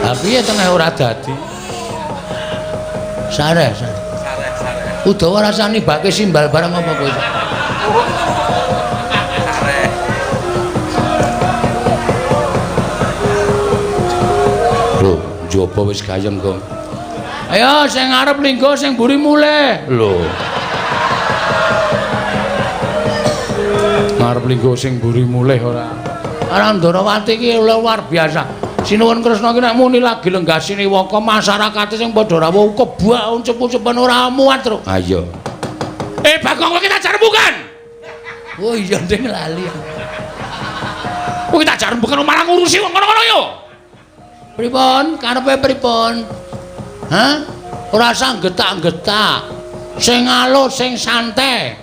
Ha piye tengah ora dadi? Sare. Udawa rasane bake simbal barang apa kowe? Sare. Lho, njaba wis gayeng kok. Ayo sing ngarep linggo sing mburi mulih. Lho. Ngarep linggo sing mburi mulih ora. Arandarawati iki luar biasa. Sinuwun Kresna ki nek muni lagi lenggasine waka masyarakat sing padha rawuh kebak uncep-uncepen ora muat terus. Ha iya. Bagong kowe tak jar bukan? Oh iya ndeng lali. Kowe tak jar bukan malah ngurusi wong ngono-ngono yo. Pripun? Karepe pripun? Hah? Ora usah getak-getak. Sing alus, sing santai.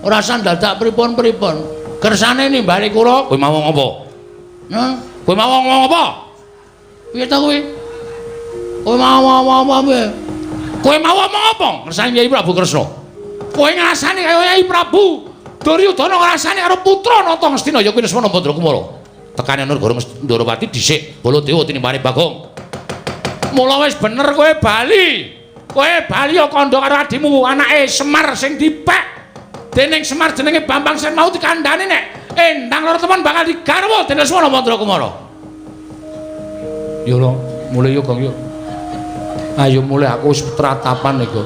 Ora usah dadak pripun-pripun. Kersane nimbali kula, kowe mau ngomong apa? Nah, kowe mau ngomong apa? Piye ta kowe? Kowe mau ngomong apa piye? Kowe mau ngomong apa? Kersane Kyai Prabu Kresna. Kowe ngrasani kaya Kyai Prabu Duryudana ngrasani karo putra Nata Ngastina ya kuwi Lesmana Bandrakumara. Tekane Nurgara Ndarawati dhisik Baladewa tinimbane Bagong. Mula wis bener kowe bali. Kowe bali ya kandha karo adimu anake Semar sing dipek. Dening Semar jenenge Bambang Sen mau dikandhani nek Endang Laratemon bakal digarwa dening Lesmana Bandrakumara. Yo lho, mulai yo Gong yo. Ayo mulai aku wis tratapan iku.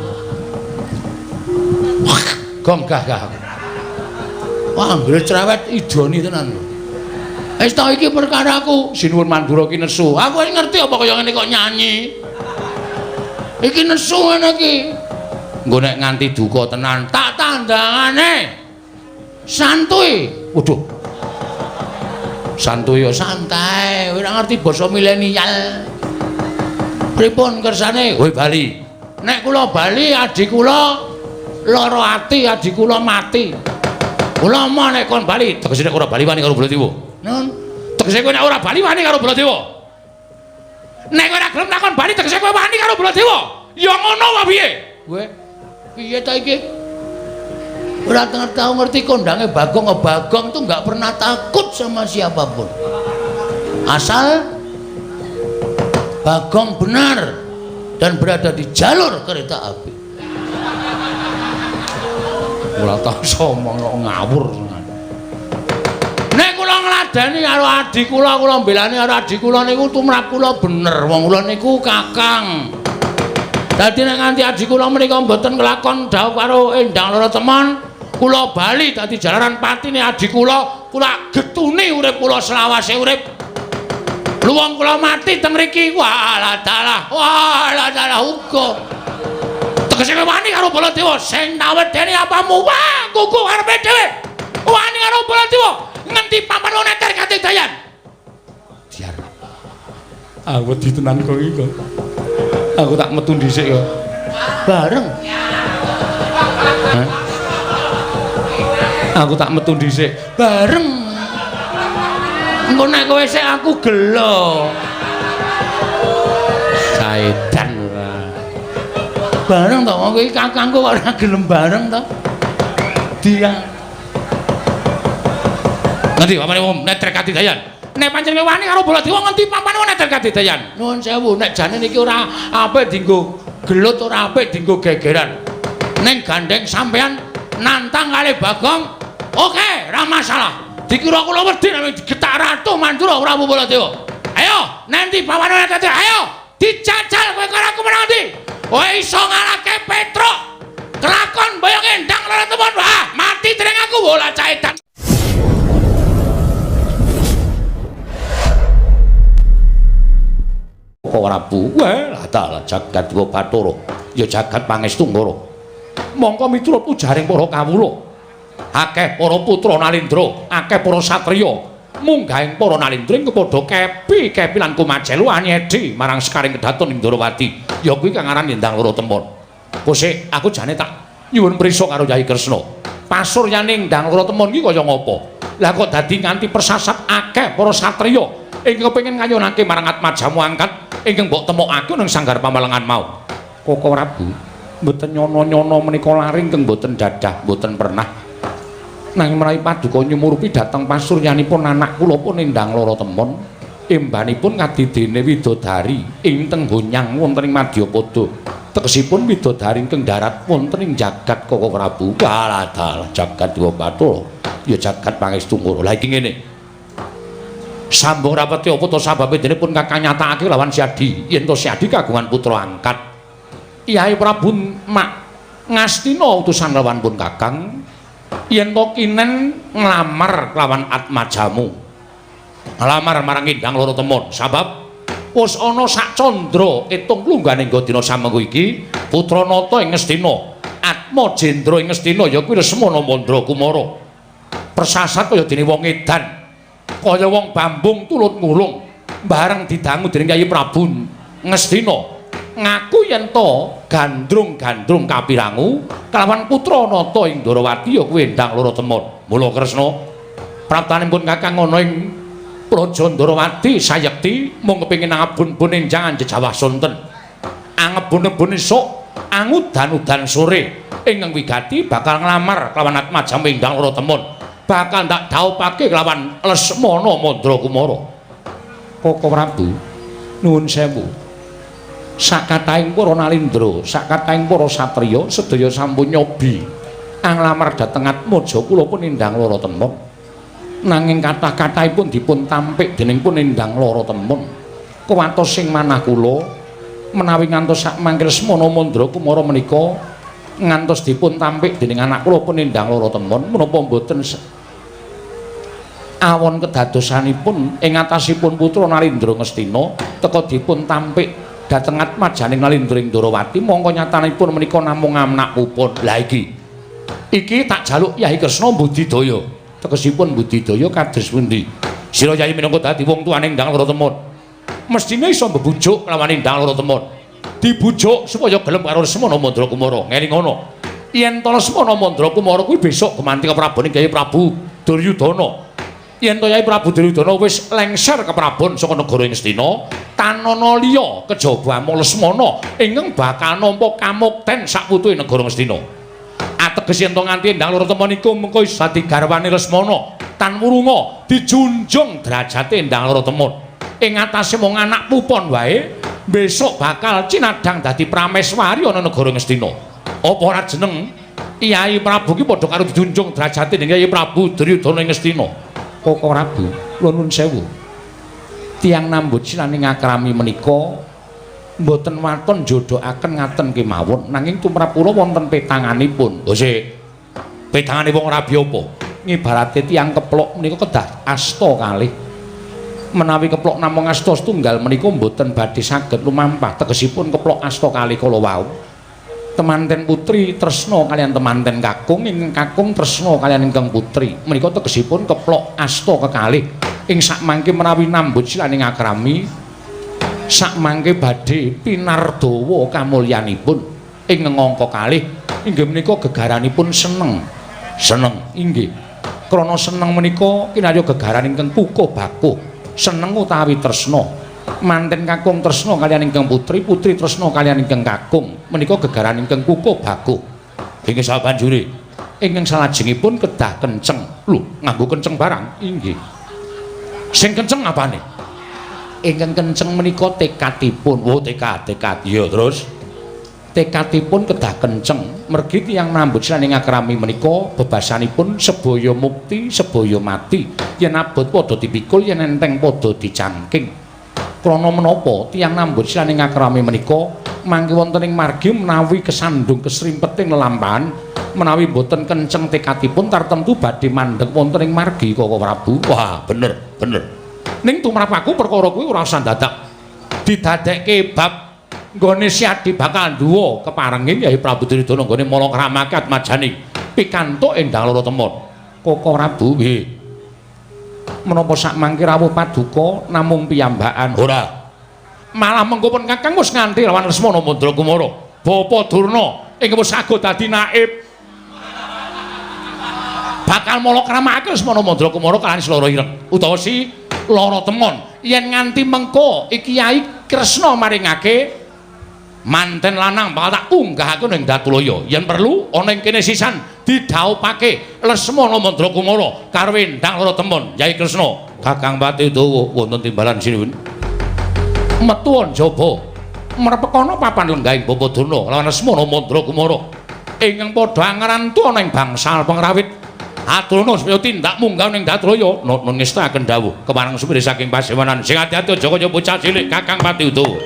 Gong gah. Wah, anggere cerewet idoni tenan. Wis ta iki perkaraku, Sinuwun Mandura ki nesu. Aku wis ngerti apa kaya ngene kok nyanyi. Iki nesu ngene iki. Engko nek nganti duka tenan, tak tandangane. Santuy. Waduh. Santuy yo santai, ora ngerti basa milenial. Pripun kersane? Kowe bali. Nek kula bali, adik kula lara ati, adik kula mati. Kula mau nek kon bali, tegese nek ora bali wani karo Baladewa. Nun. Tegese kowe nek ora bali wani karo Baladewa. Nek kowe ora gelem takon bali, tegese kowe wani karo Baladewa. Ya ngono wae piye? Kowe piye ta iki? Ora tahu ngerti kondange Bagong. Bagong tuh nggak pernah takut sama siapapun. Asal Bagong benar dan berada di jalur kereta api. Ora tau somong ngawur. Nek kula ngladeni karo adik kula mbelani karo adik kula niku tumrap kula bener. Wong kula niku kakang. Dadi nek nganti adik kula menika mboten kelakon dawuh karo Endang Laratemon, kula bali dadi jalaran patine adik kula getuni urip kula selawase urip. Luwung kula mati teng mriki, walah dalah uga. Tegese wani karo Baladewa sing nawedeni apamu, wah kuku karepe dhewe. Wani karo Baladewa ngendi papan neter kate dayan. Diar. Aku wedi tenan kok iki kok. Aku tak metu dhisik kok. Bareng. Hah? Aku tak metu dhisik bareng. Engko nek kowe sik aku gelo. Saedan ora. Bareng to kowe iki kakangku kok ora gelem bareng to. Dia. Ngendi papane neter kadidayan? Nek pancen wani karo Baladewa ngendi papane neter kadidayan? Nuwun sewu, nek jane niki ora apik dienggo gelut, ora apik dienggo gegeran. Ning gandeng sampean nantang kali Bagong, oke, ora masalah. Dikira kula wedi nek digetak Ratu Mandura Prabu Baladewa. Ayo, nanti pawane tadi, ayo dijajal kowe karo aku menang ndi? Kowe iso ngalahke Petruk. Kelakon boyong Endang Laratemon, wah, mati dening aku bola caedan. Prabu, wah, dalah jagat wa Bathara, ya jagat pangestu Nggara. Mongko miturut ujaring para kawula. Akeh para putra Nalindra, akeh para satriya munggahing para Nalindra ing padha kepi lan kumajelu anyedi marang sekaring kedaton Indrawati. Ya kuwi kang aran Endang Laratemon. Kose aku jane tak nyuwun prisa karo Kyai Kresna. Pasuryane Endang Laratemon iki kaya ngapa? Lah kok dadi nganti persasat akeh para satriya ingkang kepengin ngayunake marang Atmajamu angkat ingkang mbok temokake ning sanggar pamalengan mau. Koko Prabu, mboten nyono-nyono menika laring teng mboten dadah, mboten pernah. Nanging menawi paduka nyumurupi dhateng pasuryanipun anak kula pun Endang Laratemon embanipun kadidene widodari ing tenggonyang wonten ing Madyapada. Tegesipun widodari ingkang darat wonten ing jagat Koko Prabu. Waladal jagat Dewa Bathara. Ya jagat pangestu ngoro. Lah iki ngene. Sambung rapati apa to sababe denipun Kakang nyatakake lawan Siadi yen to Siadi kagungan putra angkat. Kyai Prabu Mak Ngastina utusan lawan pun Kakang yen to kinen nglamar lawan Atmajamu. Nglamar marang Indang Loro Temon sabab wis ana sak candra etung lungganing dina samengko iki putra nata ing Ngastina Atma Jendra ing Ngastina ya kuwi Lesmana Mandra Kumara. Persasat kaya dene wong edan kaya wong Bambung tulut ngulung bareng didangu dening Kyai Prabu Ngastina ngaku yen to gandrung-gandrung kapirangu kelawan putra nata ing Ndarawati ya kuwi Endang Loro Temon. Mula Kresna praptanipun Kakang ana ing Praja Ndarawati sayekti mung kepengin ngabun-bun enjangan jejawah sonten angebun-ebun esuk angudan-udan sore ingkang wigati bakal nglamar kelawan Atmajamu Endang Loro Temon. Bakal ndak dhaupake kelawan Lesmana Mandra Kumara. Koko Prabu nuwun sewu. Sakatahing para nalindra, sakatahing para satriya sedaya sampun nyobi anglamar dhateng Atmaja kula pun Endang Loro Temon. Nanging kathah-kathahipun dipun tampik dening pun Endang Loro Temon. Kuwatos sing manah kula menawi ngantos sak mangke Lesmana Mandra Kumara menika ngantos dipun tampik dening anak kula pun Endang Loro Temon menapa mboten awon kedadosanipun ing atasipun putra Nalindra Ngastina teka dipun tampik dhateng Atmajaning Nalindra ing Ndarawati mongko nyatanipun menika namung anak pupun. Lah iki tak jaluk Yai Kresna budidaya. Tegesipun budidaya kados pundi? Sira Yai minangka dadi wong tuane Endang Loro Temon mestine iso mbebujuk lawan Endang Loro Temon. Dibujuk supaya gelem karo Lesmana Mandra Kumara. Ngene ngono. Yen to Lesmana Mandra Kumara kuwi besok gumanti keprabone Kyai Prabu Duryudana. Yen to Kyai Prabu Duryudana wis lengser keprabon saka negara Ngastina, tanana liya kejaba mung Lesmana ingkang bakal nampa kamukten sak putuhe negara Ngastina. Ateges yen to nganti Endang Loro Temon iku mengko iso dadi garwane Lesmana, tan wurunga dijunjung derajate Endang Loro Temon. Ing atase mung anak pupon wae, besok bakal cinadang dadi prameswari ana negara Ngastina. Apa ora jeneng Kyai Prabu ki padha karo dijunjung derajate dening Kyai Prabu Duryudana ing Ngastina. Koko Prabu, kula nuwun sewu. Tiyang nambut silane ngakrami menika mboten waton jodohaken ngaten kemawon, nanging tumrapura wonten petanganipun. Lho sik. Petangane wong rabi apa? Ngibarate tiyang keplok menika kedah asta kalih. Menawi keplok namung asta setunggal menika mboten badhe saged lumampah. Tegesipun keplok asta kalih kala wau. Temanten putri tresna kalian temanten kakung, ingkang kakung tresna kalian ingkang putri. Menika tegesipun keplok asta kekalih. Ing sakmangke menawi nambut silane ngakrami, sakmangke badhe pinardawa kamulyanipun ing ngangka kalih. Inggih menika gegaranipun seneng. Seneng inggih. Krana seneng menika kinarya gegaran ingkang kukuh bakuh. Seneng utawi tresna. Manten kakung tresna kaliyan ingkang putri, putri tresna kaliyan ingkang kakung. Menika gegaran ingkang kukuh bakuh. Inggih sabanjure ingkang salajengipun kedah kenceng. Lho, nganggo kenceng barang? Inggih. Sing kenceng apane? Ingkang kenceng menika tekadipun. Oh, tekad. Ya, terus tekadipun kedah kenceng. Mergi tiyang nambut silane ngakrami menika bebasanipun sebaya mukti, sebaya mati. Yen abot padha dipikul, yen enteng padha dicangking. Krana menapa tiyang nambut silane ngakrami menika mangke wonten ing margi menawi kesandung kesrimpeting lelampahan menawi boten kenceng tekadipun tartemtu badhe mandheg wonten ing margi Koko Prabu. Wah, bener. Ning tumrap aku perkara kuwi ora usah dadak didadekke bab nggone Siadi bakal duwa keparenging Kyai Prabu Duryudana nggone mala kramake Atmajaning pikantuk Endang Loro Temon. Koko Prabu nggih. Menapa sak mangke rawuh paduka namung piyambakan? Ora. Malah mengko pun Kakang wis nganti lawan Lesmana Mandra Kumara. Bapa Durna ingkang wis saged dadi naib. Bakal mala kramake Lesmana Mandra Kumara kaliyan Sloro Ireng utawa si Loro Temon. Yen nganti mengko iki Kyai Kresna maringake manten lanang bakal tak unggahake ning Datulaya yen perlu ana ing kene sisan didhawuhake Lesmana Mandrakumara karo Endang Loro Temon Yai Kresna Kakang Pati Udawa wonten timbalan sinuwun metu njaba mrepekana papan lenggahing Bapa Durna lawan Lesmana Mandrakumara ingkang padha angrantu ana ing bangsal pengrawit aturna supaya tindak munggah ning Datulaya nun ngestaken dawuh kemareng supir saking pasewanan sing ati-ati aja kaya bocah cilik Kakang Pati Udawa.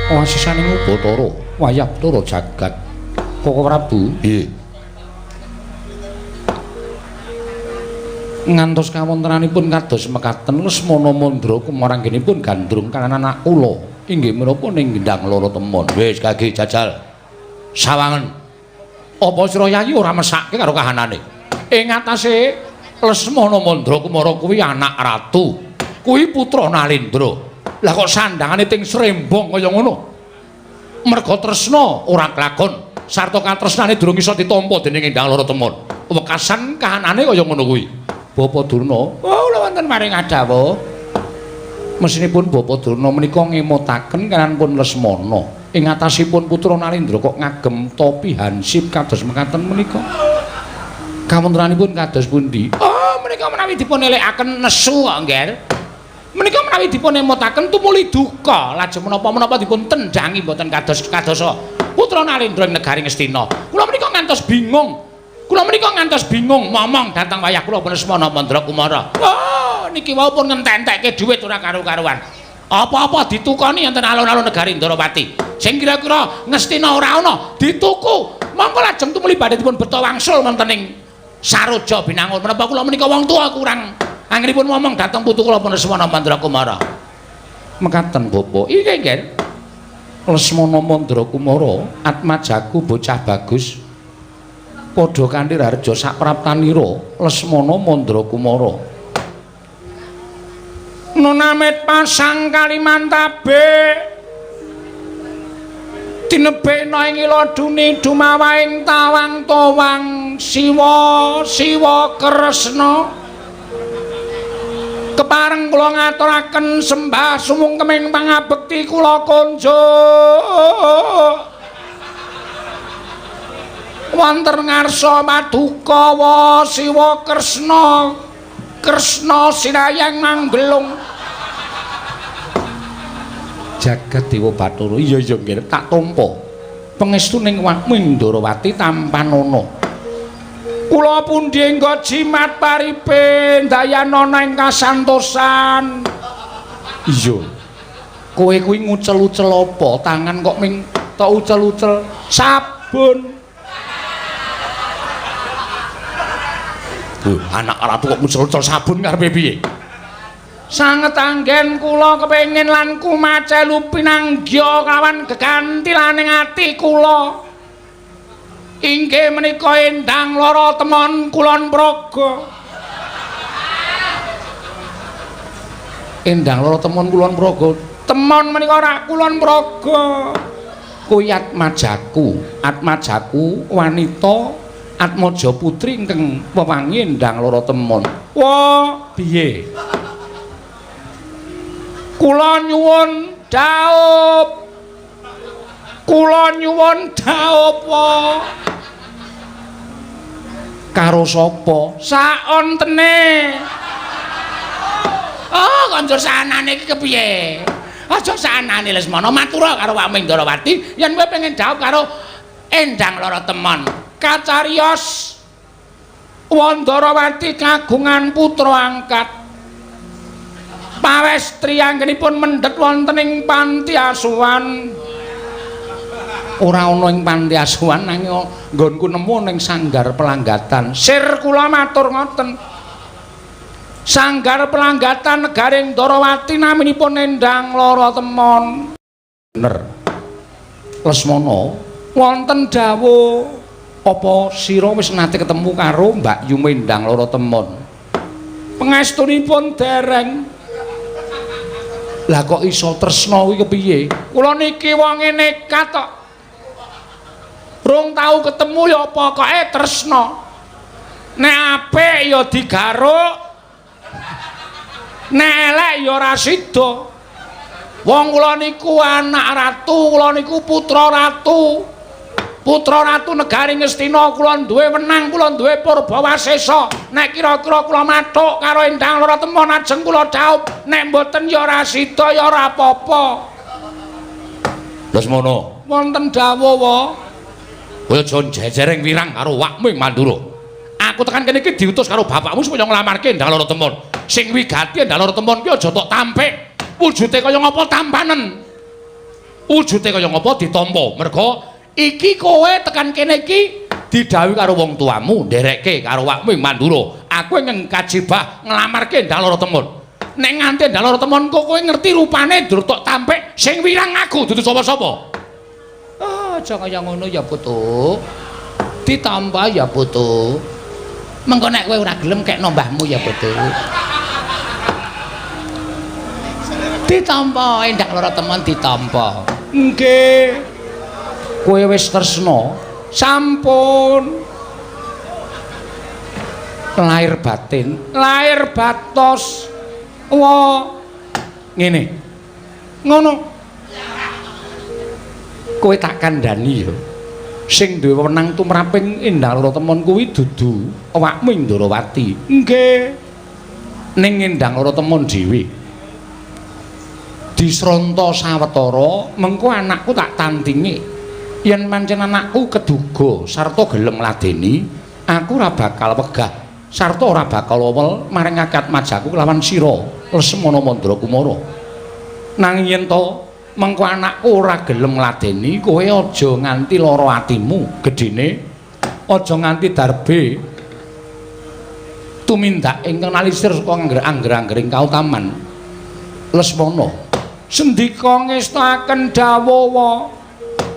Wasisaning Ubatara wayah Tara jagat Koko Prabu nggih ngantos kawontenanipun kados mekaten Lesmana Mandrakumara anggenipun gandrung kanan anak kula inggih menapa ning Gendang Loro Temon wis kaki jajal sawangen apa sira Yayi ora mesake karo kahanane ing atase Lesmana Mandrakumara kuwi anak ratu kuwi putra Nalendra. Lah kok sandangane ting srembong kaya ngono. Merga tresna ora kelakon, sarta katresnane durung iso ditampa dening Endang Loro Temon. Wekasan kahanane kaya ngono kuwi. Bapa Durna, oh kula wonten maring adawuh. Mesinipun Bapa Durna menika ngemutaken kananipun Lesmana. Ing atasipun putra Nalendra kok ngagem topi hansip kados mekaten menika. Kawontenanipun kados pundi? Oh, menika menawi dipun elekaken nesu kok, Nggih. Menika menawi dipun emutaken tumuli duka lajeng menapa-menapa dipun tendhangi mboten kados-kadosa putra Nalendra ing negari Ngastina. Kula menika ngantos bingung. Kula menika ngantos bingung momong dhateng wayah kula Lesmana Mandrakumara. Oh, niki wau pun ngententekke dhuwit ora karo-karuan. Apa-apa ditukoni enten alun-alun negari Ndrawati. Sing kira-kira Ngastina ora ana dituku. Monggo lajeng tumuli badhe dipun beto wangsul wonten ing Saroja Binangun. Menapa kula menika wong tuwa kurang anggenipun ngomong dhateng putu kula Lesmana Mandrakumara. Mekaten Bapak. Iki nggih. Lesmana Mandrakumara atmajaku bocah bagus. Padha kanthi harja sapraptanira Lesmana Mandrakumara. Nunamit pasang Kalimantabe. Tinebena ing iladune dumawaing tawang-tawang Siwa Kresna. Kepareng kula ngaturaken sembah sumungkeming pangabekti kula kunjuk wonten ngarsa Madukawa Siwa Kresna sinayang manggulung jagat Dewa Bathara. Iya nggih tak tampa pangestuning wakmu Ndrawati tampanana. Kula pundi engga jimat paripe dayana ing kasantosan. Iya. Kowe kuwi ngucel-ucel apa? Tangan kok ming tok ucel-ucel sabun. Anak ratu kok muncul sabun karepe piye? Sanget anggen kula kepengin lan kumacelu pinanggya kawan geganti laning ati kula. Inggih menika Endang Lara Temon Kulon Praga. Endang Lara Temon Kulon Praga. Temon menika ora Kulon Praga. Kuwi Atmajaku wanita Atmaja putri ingkang wewangi Endang Lara Temon. Wah, piye? Kula nyuwun dhaup. Kula nyuwun dhaup wae. Karo sapa? Saontene. Oh, kondur sanane iki kepiye? Aja sanane Lesmana matura karo Wak Mindrawati yen kowe pengen dhaup karo Endang Lara Temon. Kacariyos Wandrawati kagungan putra angkat. Pawestri anggenipun mendhet wonten ing panti asuhan. Ora ana ing panti asuhan nanging nggonku nemu ning sanggar pelanggatan. Sir kula matur ngoten. Sanggar pelanggatan Negaring Ndarawati naminipun Endang Lara Temon. Bener. Lesmana, wonten dawuh apa sira wis nate ketemu karo Mbak Yu Endang Lara Temon? Pangestunipun dereng. Lah kok iso tresna kuwi kepiye? Kula niki wonge nekat kok. Rung tau ketemu ya pokoke tresna. Nek apik ya digaruk. Nek elek ya ora sida. Wong kula niku anak ratu, kula niku putra ratu. Putra ratu Negaring Ngastina, kula duwe wenang, kula duwe Purbawasesa. Nek kira-kira kula mathuk karo Endang Lara Temon ajeng kula dhaup, nek mboten ya ora sida ya ora apa-apa. Lesmana, wonten dawuh wae. Kowe aja jejereng wirang karo wakmu ing Mandura. Aku tekan kene iki diutus karo bapakmu supaya nglamarke Endang Lara Temon. Sing wigati Endang Lara Temon ki aja tok tampik. Wujude kaya ngapa tampanen. Wujude kaya ngapa ditampa. Merga iki kowe tekan kene iki didhawuhi karo wong tuamu nderekke karo wakmu ing Mandura. Aku ing kajibah nglamarke Endang Lara Temon. Nek nganti Endang Lara Temon kok kowe ngerti rupane dur tok tampik sing wirang aku dudu sapa-sapa. Aja kaya ngono ya putu. Ditampa ya putu. Mengko nek kowe ora gelem kekno mbahmu ya putu. Ditampa Endang Lara Temon ditampa. Nggih. Kowe wis tresna. Sampun. Lahir batin, lahir batos. Wah. Ngene. Ngono. Kowe tak kandhani ya. Sing duwe wenang tumraping Endang Lara Temon kuwi dudu awakmu Ndarawati. Nggih. Ning Endang Lara Temon dhewe. Disronta sawetara, mengko anakku tak tandingi. Yen pancen anakku keduga sarta gelem ngladeni, aku ora bakal wegah sarta ora bakal wewel maring Atmajaku kelawan sira Lesmana Mandrakumara. Nanging yen to mengko anakku ora gelem ngladeni, kowe aja nganti lara atimu, gedene aja nganti darbe tumindak ingkang nalisir saka angger-anggering kautaman. Lesmana sendika ngestakaken dawuh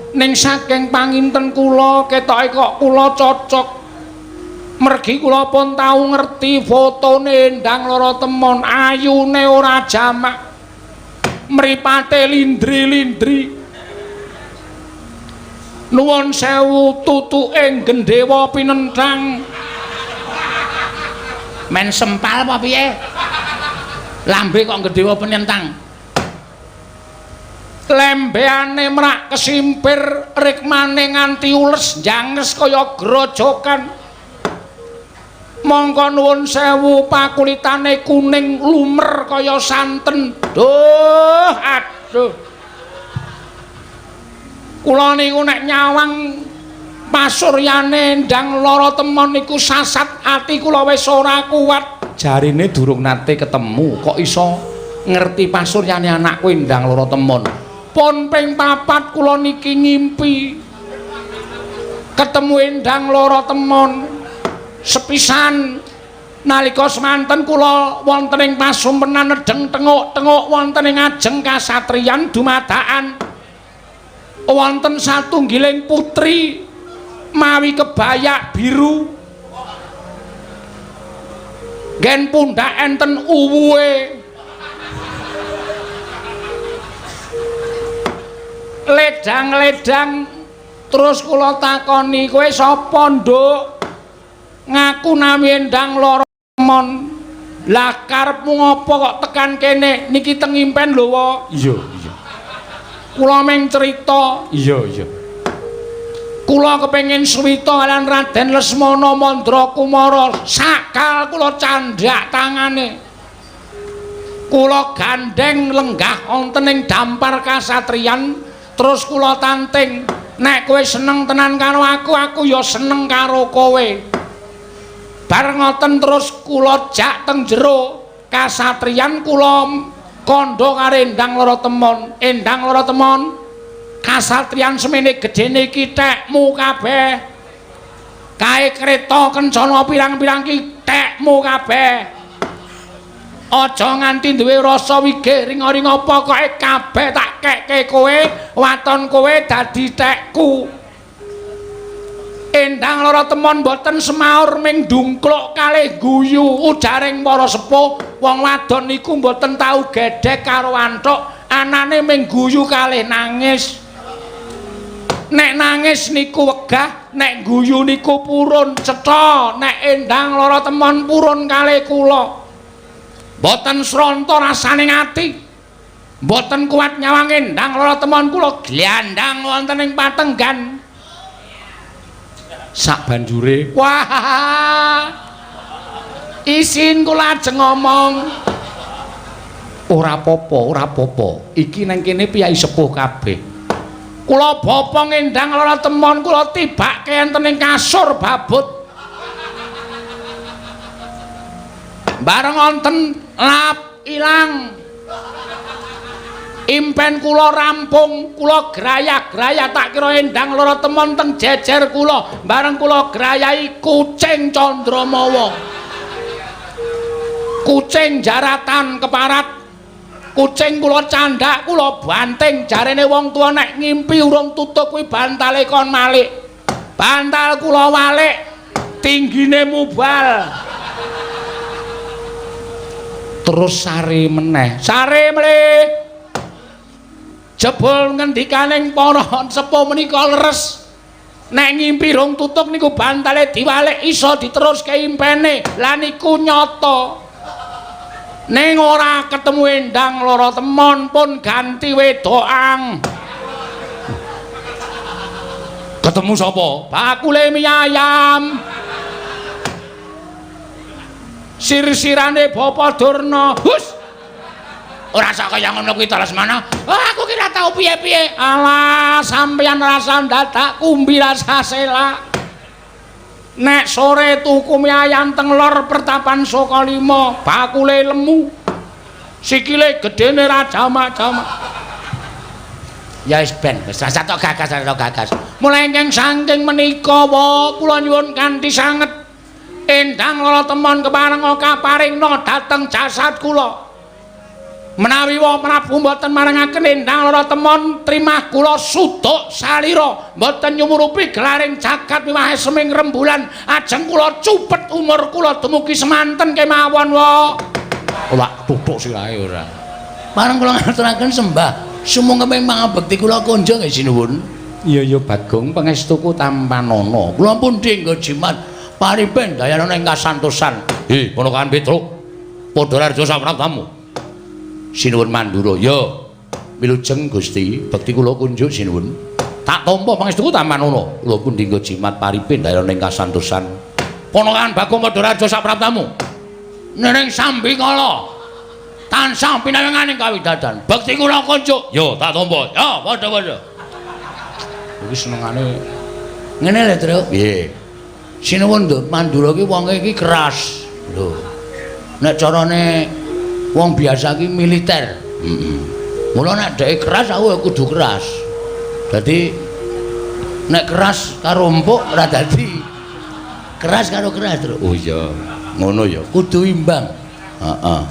ning saking panginten kula ketoke kok kula cocok. Mergi kula pun tau ngerti fotone Endang Lara Temon, ayune ora jamak. Mripate lindri-lindri. Nuwun sewu tutuke gendhewa pinenthang. Men sempal apa piye? Lambe kok gendhewa pinenthang. Lembeane mrak kesimpir rikmane nganti ules janges kaya grojokan. Monggo nuwun sewu pakulitane kuning lumer kaya santen. Duh, aduh. Kula niku nek nyawang pasuryane Endang Lara Temon niku sasat ati kula wis ora kuat. Jarine durung nate ketemu kok iso ngerti pasuryane anakku Endang Lara Temon. Pon ping 4 kula niki ngimpi ketemu Endang Lara Temon. Sepisan nalika semanten kula wonten ing pasumpenan nedeng tenguk-tenguk wonten ing ajeng kasatriyan dumadakan wonten satunggiling putri mawi kebaya biru gen pundak enten uwuhe ledang-ledang terus kula takoni kowe sapa nduk ngaku nami Endang Loro Temon lah karepmu ngopo kok tekan kene niki teng impen lho wa iya kula meng cerita iya kula kepengin suwita kalian Raden Lesmana Mandra Kumara sakal kula candhak tangane kula gandeng lenggah wonten ing dampar kasatriyan terus kula tanting nek kowe seneng tenan karo aku ya seneng karo kowe bareng ngoten terus kula jak teng jero kasatriyan kula kandha karo Endang Loro Temon kasatriyan semene gedene iki tekmu kabeh kae kreta kencana pirang-pirang ki tekmu kabeh aja nganti duwe rasa wigih ring-ring apa koke kabeh tak kekke kowe waton kowe dadi tekku Endang Loro Temon boten semaur ming dungkluk kalih guyu ujaring para sepuh wong wadon niku boten tau gedhek karo antuk anane ming guyu kalih nangis nek nangis niku wegah nek guyu niku purun cetha nek Endang Loro Temon purun kalih kula boten sranta rasaning ati boten kuat nyawang Endang Loro Temon kula glandang wonten ing patenggan sak banjure wah isin kula ajeng ngomong ora apa-apa iki nang kene piyai sepuh kabeh kula bopong Endang Loro Temon kula tibake enten ing kasur babut bareng wonten lap ilang impen kula rampung kula grayah-grayah tak kira Endang Loro Temon teng jejer kula bareng kula grayahi kucing Candramawa kucing jaratan keparat kucing kula candhak kula banting jarene wong tuwa nek ngimpi urung tutuk kuwi bantale kon malik bantal kula walik tinggine mubal terus sare meneh sare mleh jebul ngendikaning para sepuh menika leres nek ngimpi rong tutuk niku bantale diwalik iso diteruske impene lah niku nyata ning ora ketemu Endang Loro Temon pun ganti wedokan ketemu sapa bakule mie ayam sir-sirane Bapak Durna hus ora sak kaya ngono kuwi Lesmana aku kira tau piye-piye alah sampeyan rasa dadak kumbi rasa selak nek sore tuku mie ayam teng lor Pertapan Sokalima bakule lemu sikile gedene ra jamak-jamak ya wis ben wis rasa tok gagas mulai saking menika wa kula nyuwun kanthi sanget Endang Loro Temon kepareng kaparingna dhateng jasad kula menawi wa Prabu mboten marangaken Endang Loro Temon trimah kula suduk salira mboten nyumurupi gelaring jagat miwahe seming rembulan ajeng kula cupet umur kula dumugi semanten kemawon wa wak tutuk sirahe ora marang kula ngaturaken sembah sumangga mangabekti kula konjo nggih sinuwun iya Bagong pangestuku tampanana kula pun dinggo jimat paripen dayana ing kasantosan ngono kan Petruk padha raja sapratamu sinuwun Mandura ya wilujeng Gusti bekti kula kunjuk sinuwun tak tampa pangestuku tampanana kula pun dinggo jimat paripen dayana ing kasantosan ponokan Bagong padha raja sapratamu nering sambikala tansah pinanganganing kawidadan bekti kula kunjuk ya tak tampa ya padha-padha iki senengane ngene lho Tru piye sinuwun Mandura ki wonge iki keras lho nek carane wong biasa ki militer mula nek dhek keras aku kudu keras dadi nek keras karo empuk ora dadi keras karo keras Tru oh iya Ngono ya. Kudu imbang. Heeh.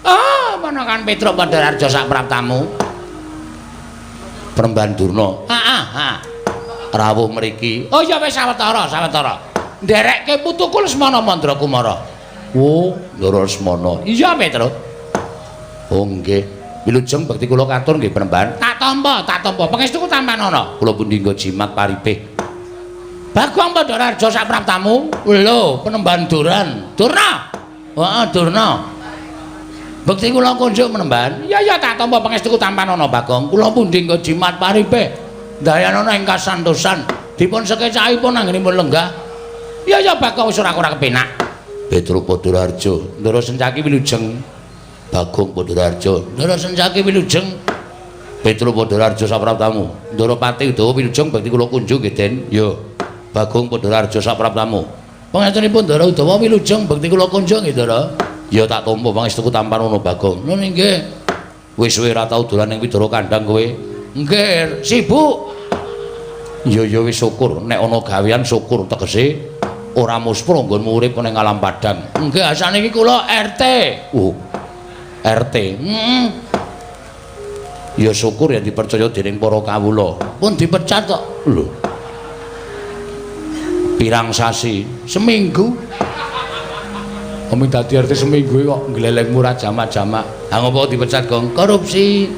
Ah, menakan Petruk Padararja sak praptamu. Peremban Durna. Heeh. Rawuh mriki. Oh ya wis sawetara. Nderekke putuku Lesmana Mandra Kumara. Oh, Ndara Lesmana. Iya, Petruk. Oh, nggih. Wilujeng bekti kula katur nggih Peremban. Tak tampa. Pangestuku tampanana. Kula pundi nggo jimat paripih. Bagong Padararja sak praptamu. Lho, Penemban Durna. Heeh, Durna. Bekti kula kunjuk Penemban. Iya, tak tampa pangestuku tampanana Bagong. Kula pundi nggo jimat paripih. Dayanana ing kasantosan. Dipun sekecahipun anggenipun lenggah. Iya, Bagong wis ora kepenak. Petruk Padararja, Ndara Sencaki wilujeng. Bagong Padararja, Ndara Sencaki wilujeng. Petruk Padararja sapraptamu. Ndara Pati Udawa wilujeng bekti kula kunjuk nggih Den. Ya. Bagong Padararja sapraptamu. Pangestunipun Ndara Udawa wilujeng bekti kula kunjuk nggih Ndara. Ya tak tampa pangestuku tampanana Bagong. Lho nggih. Wis suwe ora tau dolan ning Widara Kandhang kowe. Nggih, sibuk. Ya wis syukur nek ana gawean syukur tegese ora muspra nggonmu urip ning alam padang. Nggih, asane iki kula RT. RT. Ya syukur ya dipercaya dening para kawula. Pun dipecat kok. Lho. Pirang sasi? Seminggu. Omong dadi RT seminggu kok glelengmu ra jamak-jamak. Ha ngopo dipecat, Gong? Korupsi.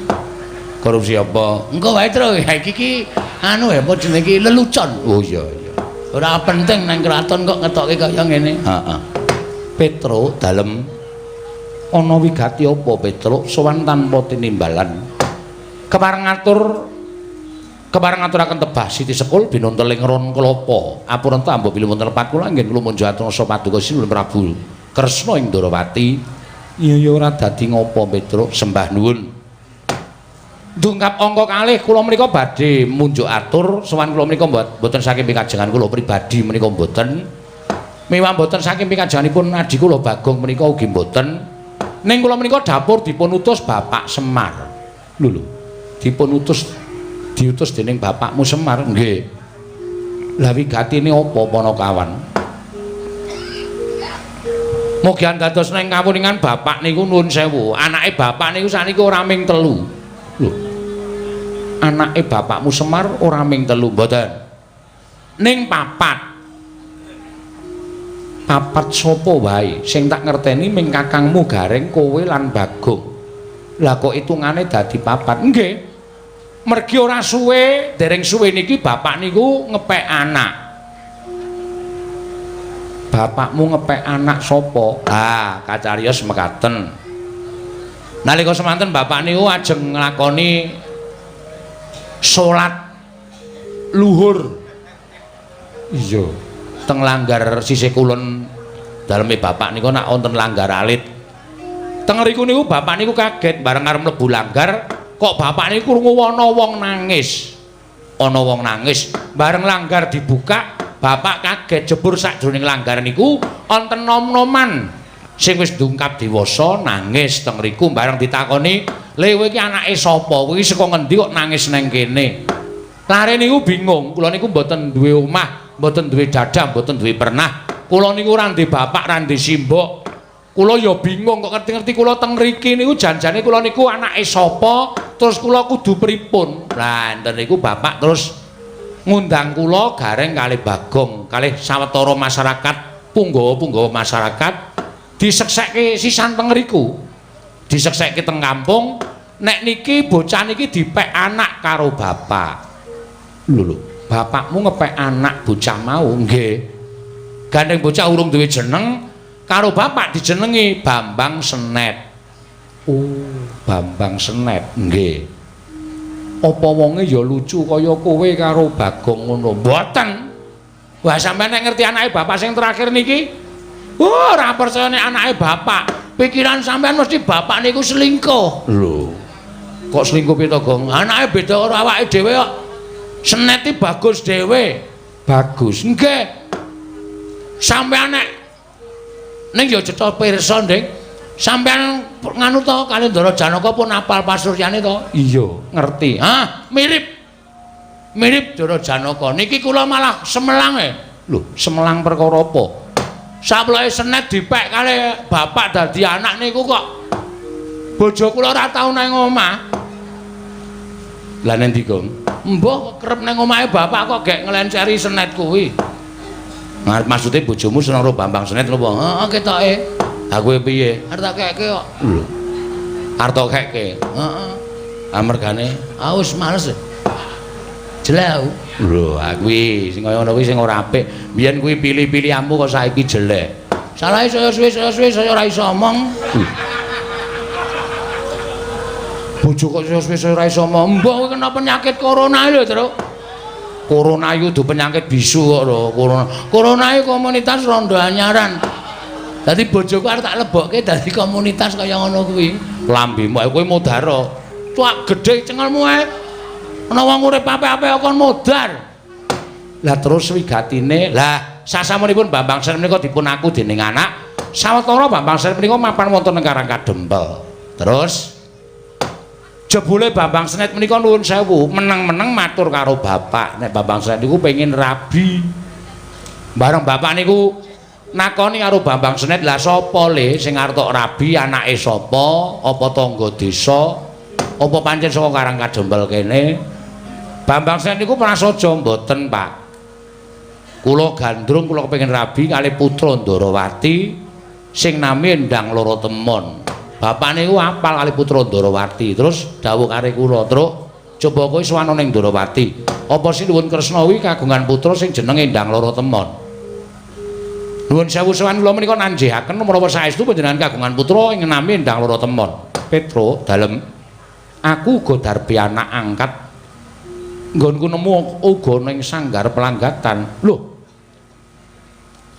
Korupsi apa? Engko wae, Tru. Iki anu apa jenenge iki lelucon. Oh iya. Ora penting nang kraton kok ngetokke kaya ngene. Heeh. Petruk dalem ana wigati apa Petruk sowan tanpa tinimbalan. Kepareng ngaturaken tebah Siti Sekul binonteling ron kelapa. Apuran tambah bilih wonten lepat kula nggih kula munjuk aturna paduka Sinuwun Prabu Kresna ing Ndarawati. Iya ora dadi ngopo Petruk sembah nuwun. Dungkap angka kalih kula menika badhe munjuk atur sowan kula menika mboten saking pikajengan kula pribadi menika mboten. Miwah mboten saking pikajenganipun adhi kula Bagong menika ugi mboten. Ning kula menika dapur dipun utus Bapak Semar. Lho. Diutus dening bapakmu Semar. Nggih. Lah wigatine apa Panakawan? Mugi dados ning kawuningan bapak niku nuwun sewu. Anake bapak niku saniki ora ming 3. Lho. Anake bapakmu Semar ora ming 3 mboten. Ning 4. Papat sapa wae sing tak ngerteni ming kakangmu Gareng kowe lan Bagong. Lah kok hitungane dadi 4. Nggih. Mergi ora suwe, dereng suwe niki bapak niku ngepek anak. Bapakmu ngepek anak sapa? Ah, kacariyos mekaten. Nalika semanten bapak niku ajeng nglakoni salat luhur. Iya, teng langgar sisih kulon daleme bapak niku nak wonten langgar alit. Teng riku niku bapak niku kaget bareng arep mlebu langgar, kok bapak niku krungu ana wong nangis. Ana wong nangis, bareng langgar dibuka, bapak kaget jebur sakjroning langgar niku wonten nom-noman sing wis ndungkap dewasa nangis teng riku bareng ditakoni, "Le kowe iki anake sapa? Kowe iki saka ngendi kok nangis nang kene?" Lare niku bingung, kula niku mboten duwe omah, mboten duwe dadah, mboten duwe pernah. Kula niku ora ndek bapak, ora ndek simbok. Kula ya bingung kok ngerti-ngerti kula teng mriki niku janjane kula niku anake sapa, terus kula kudu pripun. Lah enten niku bapak terus ngundang kula Gareng kalih Bagong, kalih sawetara masyarakat, punggawa-punggawa masyarakat diseksekke sisan teng mriku. Diseksekke teng kampung, nek niki bocah niki dipek anak karo bapak. Lho, bapakmu ngepek anak bocah mau nggih. Gandeng bocah urung duwe jeneng, karo bapak dijenengi Bambang Senet. Oh, Bambang Senet nggih. Apa wonge ya lucu kaya kowe karo Bagong ngono? Mboten. Wah, sampeyan nek ngerti anake bapak sing terakhir niki, ora percaya nek anake bapak. Pikiran sampeyan mesti bapak niku selingkuh. Lho. Kok selingkuh piye to, Gong? Anake beda karo awake dhewe kok. Senet iki bagus dhewe. Bagus. Nggih. Sampeyan nek ning ya cetha pirsa, Nding. Sampeyan nganu to kali Ndara Janaka pun apal pasuryane to? Iya, ngerti. Hah, mirip. Mirip Ndara Janaka. Niki kula malah semelang e. Lho, semelang perkara apa? Saploke senet dipek kali bapak dadi anak niku kok bojo kula ora tau nang omah. Lah nendi, Gong? Mbah kerep nang omahe bapak kok gek nglenceri senet kuwi. Maksude bojomu seneng karo Bambang Senet lho, heeh ketoke. Ha kowe piye? Arep tak kekke kok. Lho. Arep tak kekke. Heeh. Amergane wis males. Jelek. Lho, kuwi sing kaya ngono kuwi sing ora apik. Biyen kuwi pilih-pilihanmu kok saiki jelek. Salahe saya suwe-suwe saya ora iso omong. Bojo kok suwe-suwe saya ora iso omong. Mbah kuwi kena penyakit corona lho, Tru. Corona iku dudu penyakit bisu kok lho. Corona iku komunitas rondo anyaran. Dadi bojoku arep tak lebokke dadi komunitas kaya ngono kuwi. Lambemu kowe modaro. Cuak gedhe cengelmu ae. Ana wong urip apik-apik kon modar. Lah terus wigatine, lah sasamunipun Bambang Senet menika dipun aku dening anak. Sawetara Bambang Senet menika mapan wonten ing Karangkadempel. Terus jebule Bambang Senet menika nuwun sewu, meneng-meneng matur karo bapak. Nek Bambang Senet niku pengin rabi. Bareng bapak niku nakoni karo Bambang Senet, "Lah sapa le sing arep tok rabi? Anake sapa? Apa tangga desa? Apa pancen saka Karangkadempel kene?" Bambang Senet niku prasaja, "Mboten, Pak. Kula gandrung kula kepengin rabi kali putra Ndarawati sing nami Endang Loro Temon." Bapak niku apal kali putra Ndarawati. Terus dawuh kare kula, "Truk, coba kowe sowan ning Ndarawati. Apa Sinuwun Kresna kuwi kagungan putra sing jenenge Endang Loro Temon?" Nuwun sewu sowan kula menika nanjihaken menawa saestu panjenengan kagungan putra ing nami Endang Loro Temon. Petro, dalem aku uga darbi anak angkat. Nggonku nemu uga ning sanggar pelanggatan. Lho.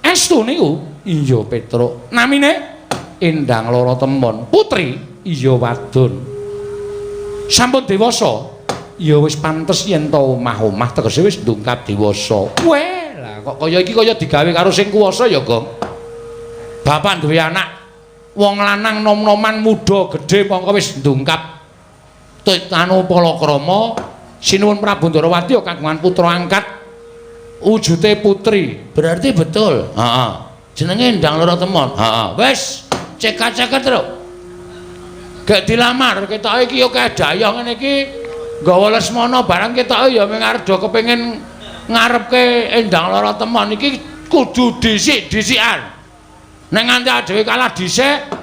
Estu niku? Iya, Petro. Namine Endang Loro Temon. Putri? Iya, wadon. Sampun dewasa? Ya wis pantes yen ta omah-omah tegese wis ndungkap dewasa. Weh, lah kok kaya iki kaya digawe karo sing kuwasa ya, Gong. Bapak duwe anak wong lanang nom-noman muda gedhe mongko wis ndungkap anu palakrama. Sinuwun Prabu Ndarawati ya kagungan putra angkat wujude putri. Berarti betul. Heeh. Jenenge Endang Loro Temon. Heeh. Wis cekat-cekat terus. Gak dilamar ketoke iki ya kedaya ngene iki nggawa Lesmana barang ketoke ya mung arep do kepengin ngarepke Endang Loro Temon iki kudu dhisik-dhisikan. Nek nganti dhewe kalah dhisik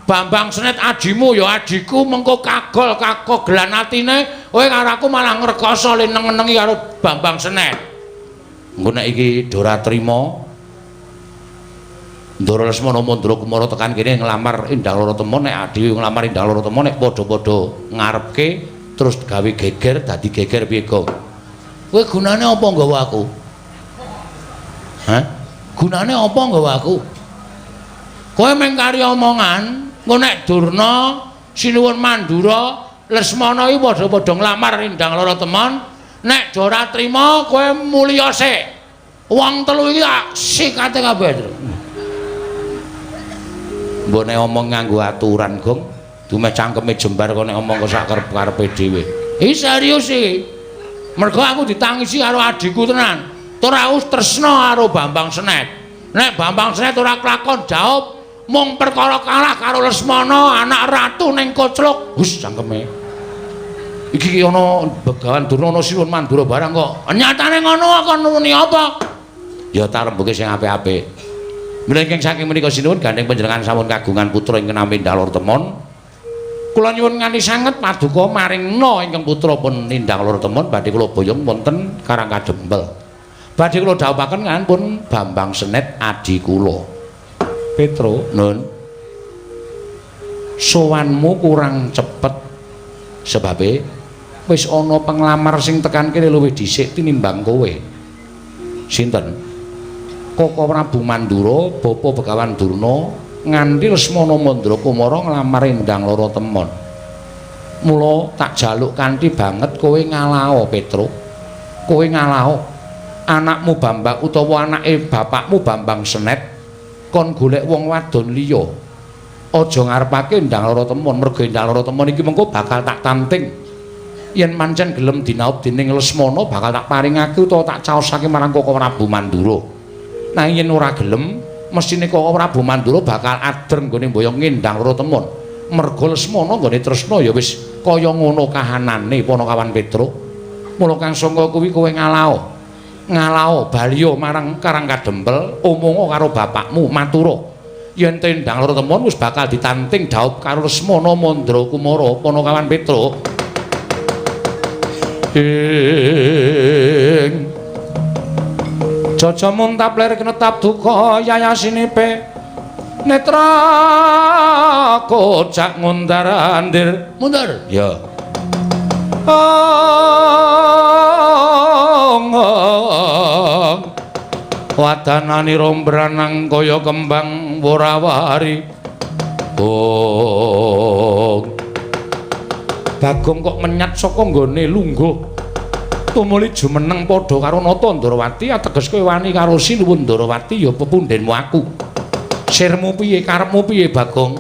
Bambang Senet adimu ya adiku mengko kagelan atine kowe karo aku malah ngrekoso leneng-nenengi karo Bambang Senet. Engko nek iki ora trima Ndara Lesmana Mandra Kumara tekan kene nglamar Endang Loro Temon, nek adiku nglamar Endang Loro Temon nek padha-padha ngarepke terus gawe geger dadi geger piye kok. Kowe gunane apa nggawa aku? Hah? Gunane apa nggawa aku? Kowe mung kari omongan engko nek Durna, Sinuwun Mandura, Lesmana iki padha-padha nglamar Endang Loro Temon, nek ora trima kowe mulya sik. Wong telu iki sikate kabeh. Mbok nek omong nganggo aturan, Gong, dume cangkeme jembar kok nek omong kok sak karep-karepe dhewe. Iki serius iki. Mergo aku ditangisi karo adikku tenan. Tur aku tresna karo Bambang Senet. Nek Bambang Senet ora kelakon jawab mung perkara kalah karo Lesmana anak ratu ning Kocluk. Hus cangkeme. Iki ana Begawan Durna ana Sinuwun Mandura barang kok. Nyatane ngono kok nuni apa? Ya tarembuke sing apik-apik. Mlengking saking menika sinuwun gandeng panjenengan sampun kagungan putra ingkang nami Endang Loro Temon. Kula nyuwun nganti sanget paduka maringna ingkang putrapun Endang Loro Temon badhe kula boyong wonten Karangkadempel. Badhe kula dhawuhaken ngampun Bambang Senet adi kula. Petro, nun. Sowanmu kurang cepet sebabe wis ana penglamar sing tekan kene luwih dhisik tinimbang kowe. Sinten? Koko Prabu Mandura, Bapa Begawan Durna nganti Lesmana Mandra Kumara nglamar Endang Loro Temon. Mula tak jaluk kanthi banget kowe ngalao, Petro. Kowe ngalao. Anakmu Bambang utawa anake bapakmu Bambang Senet kon golek wong wadon liya. Aja ngarepake Endang Loro Temon, mergo Endang Loro Temon iki mengko bakal tak tanting. Yen pancen gelem dinaut dening Lesmana bakal tak paringake utawa tak caosake marang Koko Prabu Mandura. Nah yen ora gelem mesine kok Prabu Mandura bakal adreng nggone mboyong ngendang Loro Temon. Merga Lesmana nggone tresna ya wis kaya ngono kahanane Panakawan Petruk. Mula kang sangka kuwi kowe ngalao baliya marang Karang Kadempel omongo karo bapakmu matura yen tendang Loro Temon wis bakal ditanting dhaup karo Lesmana Mandra Kumara Panakawan Petruk. Jaja muntap lir kenetap duka yayasinipe netra kocak mundar andir mundar ya wadanani rombranang kaya kembang worawari Bagong kok menyat saka nggone lungguh tumuli jumeneng padha karo Nata Ndarawati ateges kowe wani karo Sinuwun Ndarawati ya pepundhenmu aku. Sirmu piye karepmu piye Bagong?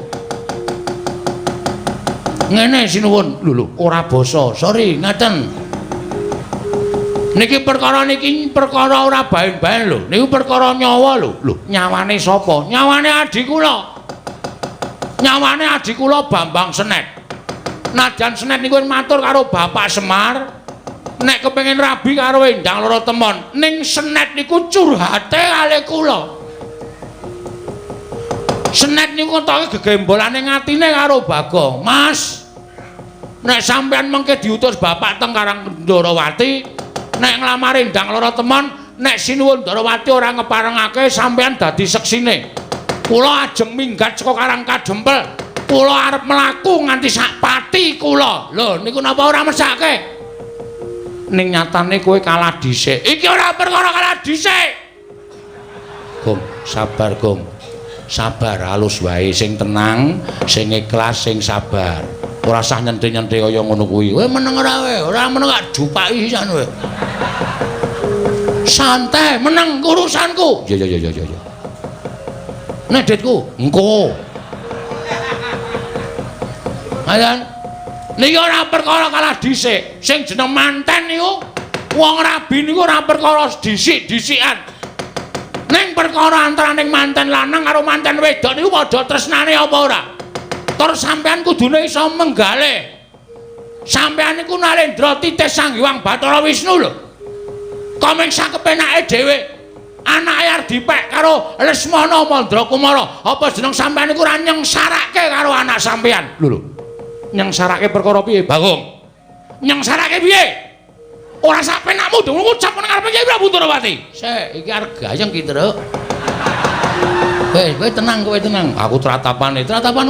Ngene Sinuwun, lho ora basa. Sorry, ngaten. Niki perkara ora baen-baen lho. Niku perkara nyawa lho. Lho, nyawane sapa? Nyawane adik kula. Nyawane adik kula Bambang Senet. Najan Senet niku matur karo Bapak Semar. Nek kepengin rabi karo Endang Loro Temon, ning Senet niku curhate kali kula. Senet niku toke gegembolane ngatine karo Bagong. Mas, nek sampean mengke diutus bapak teng Karang Ndarawati, nek nglamar Endang Loro Temon, nek Sinuwun Ndarawati ora ngeparengake sampean dadi seksine. Kula ajeng minggat saka Karang Kadempel. Kula arep mlaku nganti sak pati kula. Lho, niku napa ora mesake? Ning nyatane kowe kalah dhisik. Iki ora perkara kalah dhisik. Gong, sabar, Gong. Sabar, halus wae, sing tenang, sing ikhlas, sing sabar. Ora usah nyenthe-nyenthe kaya ngono kuwi. Kowe meneng ora wae, ora meneng gak dupaki sisan kowe. Santai, meneng urusanku. Ya. Nek ditku, engko. Ayan. Niki ora perkara kalah dhisik. Sing jeneng manten niku wong rabi niku ora perkara dhisik-dhisikan. Ning perkara antaraning manten lanang karo manten wedok niku padha tresnane apa ora? Tur sampean kudune iso menggalih. Sampean niku Nalendra Titih Sanghyang Bathara Wisnu lho. Komeng sak kepenake dhewe. Anake arep dipek karo Lesmana Mandra Kumara. Apa jeneng sampean niku ora nyengsarake karo anak sampean? Lho. Nyengsarake perkara piye, Bagong? Nyengsarake piye? Ora sak penakmu dong ngucap nang ngarepe Kyai Prabu Ndarawati. Sik, iki arep gayeng ki, Truk. Kowe tenang. Aku tratapan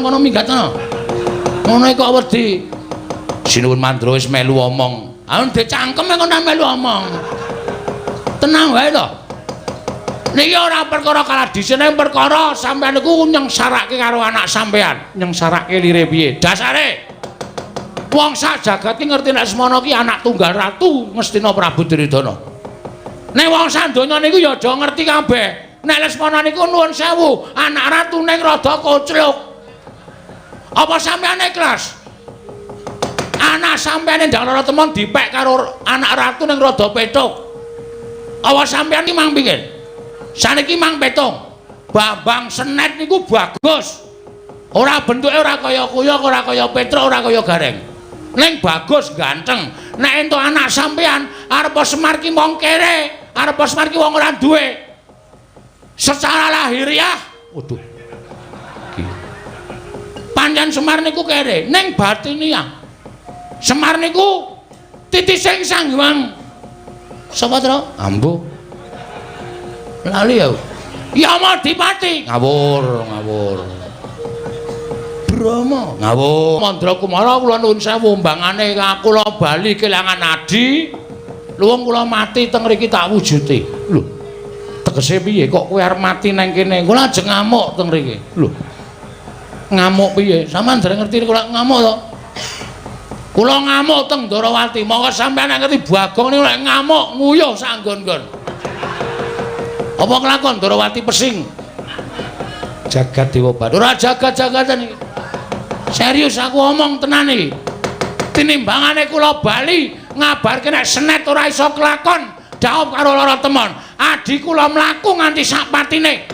kono minggatno. Ngono kok wedi. Sinuwun Mandra wis melu omong. Aku ndek cangkeme kok melu omong. Tenang wae to. Niki ora perkara kalah dhisik, ning perkara sampean niku nyengsarake karo anak sampean. Nyengsarake lire piye? Dasare wong sak jagat iki ngerti nek Lesmana ki anak tunggal ratu Ngastina Prabu Duryudana. Nek wong sak donya niku ya aja ngerti kabeh. Nek Lesmana niku nuwun sewu, anak ratu ning rada kocluk. Apa sampean ikhlas? Anak sampean Endang Loro Temon dipek karo anak ratu ning rada petuk. Apa sampean ki mang pikir? Saniki mang petung. Bambang Senet niku bagus. Ora bentuke ora kaya kuyok, ora kaya Petruk, ora kaya Gareng. Ning bagus ganteng. Nek entuk anak sampean arep Semar ki mong kere, arep Semar ki wong ora duwe. Secara lahiriah, waduh. Pancen Semar niku kere, ning batiniah. Semar niku Titih Sanghyang. Sapa, Tru? Ambo. Lali ya. Ya Madipati. Ngawur. Brama. Ngawur. Mandra Kumara kula nuwun sewu mbangane kula bali kelangan adi. Luwung kula mati teng mriki tak wujuti. Lho. Tegese piye kok kowe arep mati nang kene? Kula ajeng ngamuk teng mriki. Lho. Ngamuk piye? Sampeyan dereng ngerti kula ngamuk to? Kula ngamuk teng Ndarawati. Monggo sampeyan ngerti Bagong niku lek ngamuk nguyuh sak nggon-nggon. Apa kelakon Ndarawati pesing? Jagat Dewa Bathara. Ora jagat-jagatan iki. Serius aku omong tenan iki. Tinimbangane kula bali ngabarke nek Senet ora iso kelakon dhaup karo Loro Temon. Adi kula mlaku nganti sak patine.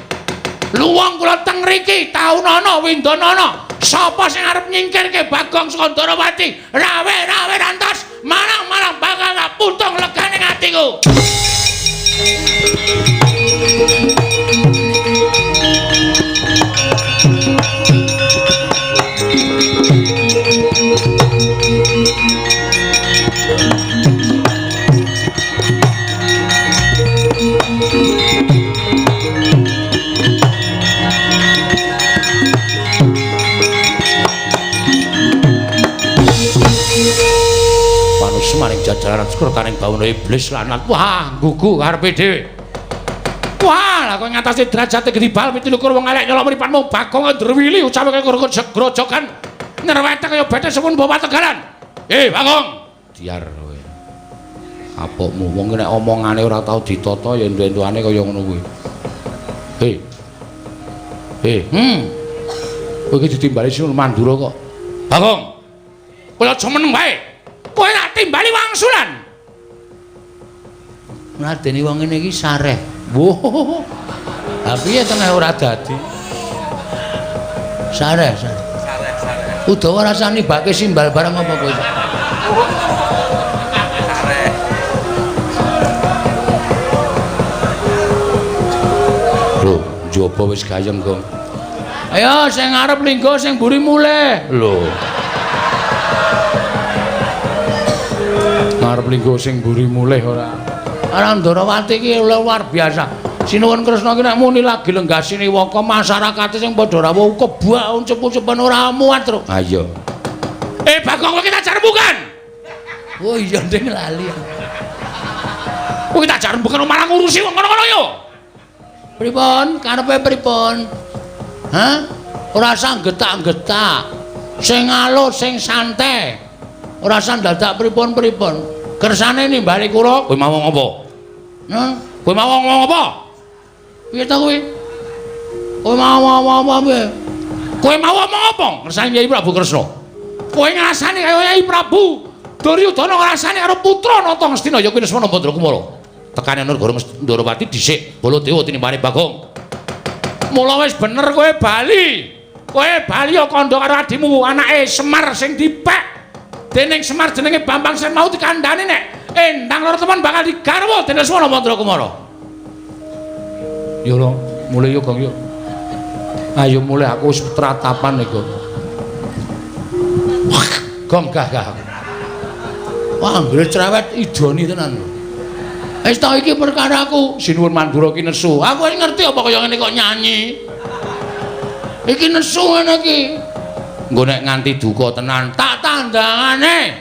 Luwung kula teng mriki taunana windanana. Sapa sing arep nyingkirke Bagong saka Ndarawati? Rawe rantas malang-malang bakal puntung leganing atiku. Maning jajaran syukur kaning bawana iblis lanat. Wah, gugu karepe dhewe. Wah, lah kok ngatasi derajate gedibal pitulikur wong elek nyolok mripanmu Bagong Ndrawili ucapake grojogan nyerwetek kaya bethe sepun bawa tegalan. Bagong, diar kowe. Apokmu wong nek omongane ora tau ditata ya entu-entuane kaya ngono kuwi. Kowe iki ditimbali Sinul Mandura kok. Bagong. Kowe aja meneng wae. Kowe nak timbali wangsulan. Ngladeni wong ngene iki sareh. Woh. Lah piye tengah ora dadi? Sareh. Udawa rasane bake simbal bareng apa kowe? Sareh. Lho, njaba wis gayeng kok. Ayo sing arep linggo sing mburi mulih. Lho. Arep linggo sing mburi mulih ora. Arang Ndarawati iki luar biasa. Sinuwun Kresna ki nek muni lagi lenggasine waka masyarakate sing padha rawuh kebak uncep-uncepen ora muat, Tru. Ha iya. Bagong kowe tak jar bukan. Oh iya ndeng lali. Kowe tak jar bukan malah ngurusi wong ngono-ngono yo. Pripun? Karepe pripun? Hah? Ora usah getak-getak. Sing alus, sing santai. Ora usah dadak pripun-pripun. Kersane nimbali kula, kowe mau ngomong apa? Hah? Kowe mau ngomong apa? Piye ta kowe? Kowe mau ngomong apa piye? Kowe mau ngomong apa? Kersane Nyai Prabu Kresna. Kowe ngrasani kaya Nyai Prabu Duryudana ngrasani karo putra Nata Ngastina ya kuwi Lesmana Bandrakumara. Tekane Nurgara Ndarawati dhisik Baladewa tinimbane Bagong. Mula wis bener kowe bali. Kowe bali ya kandha karo adimu anake Semar sing dipek. Dening Semar jenenge Bambang Sen mau dikandhani nek endang loro temen bakal digarwa dening Lesmana Bandrakumara. Yo lho, mulih yo Gong yo. Ayo mulih aku wis tratapan iku. Gong gagah. Wah, anggere cerewet idoni tenan. Wis ta iki perkaraku, Sinuwun Mandura ki nesu. Aku wis ngerti apa kaya ngene kok nyanyi. Iki nesu ngene iki. Engko nek nganti duka tenan, tak tandangane.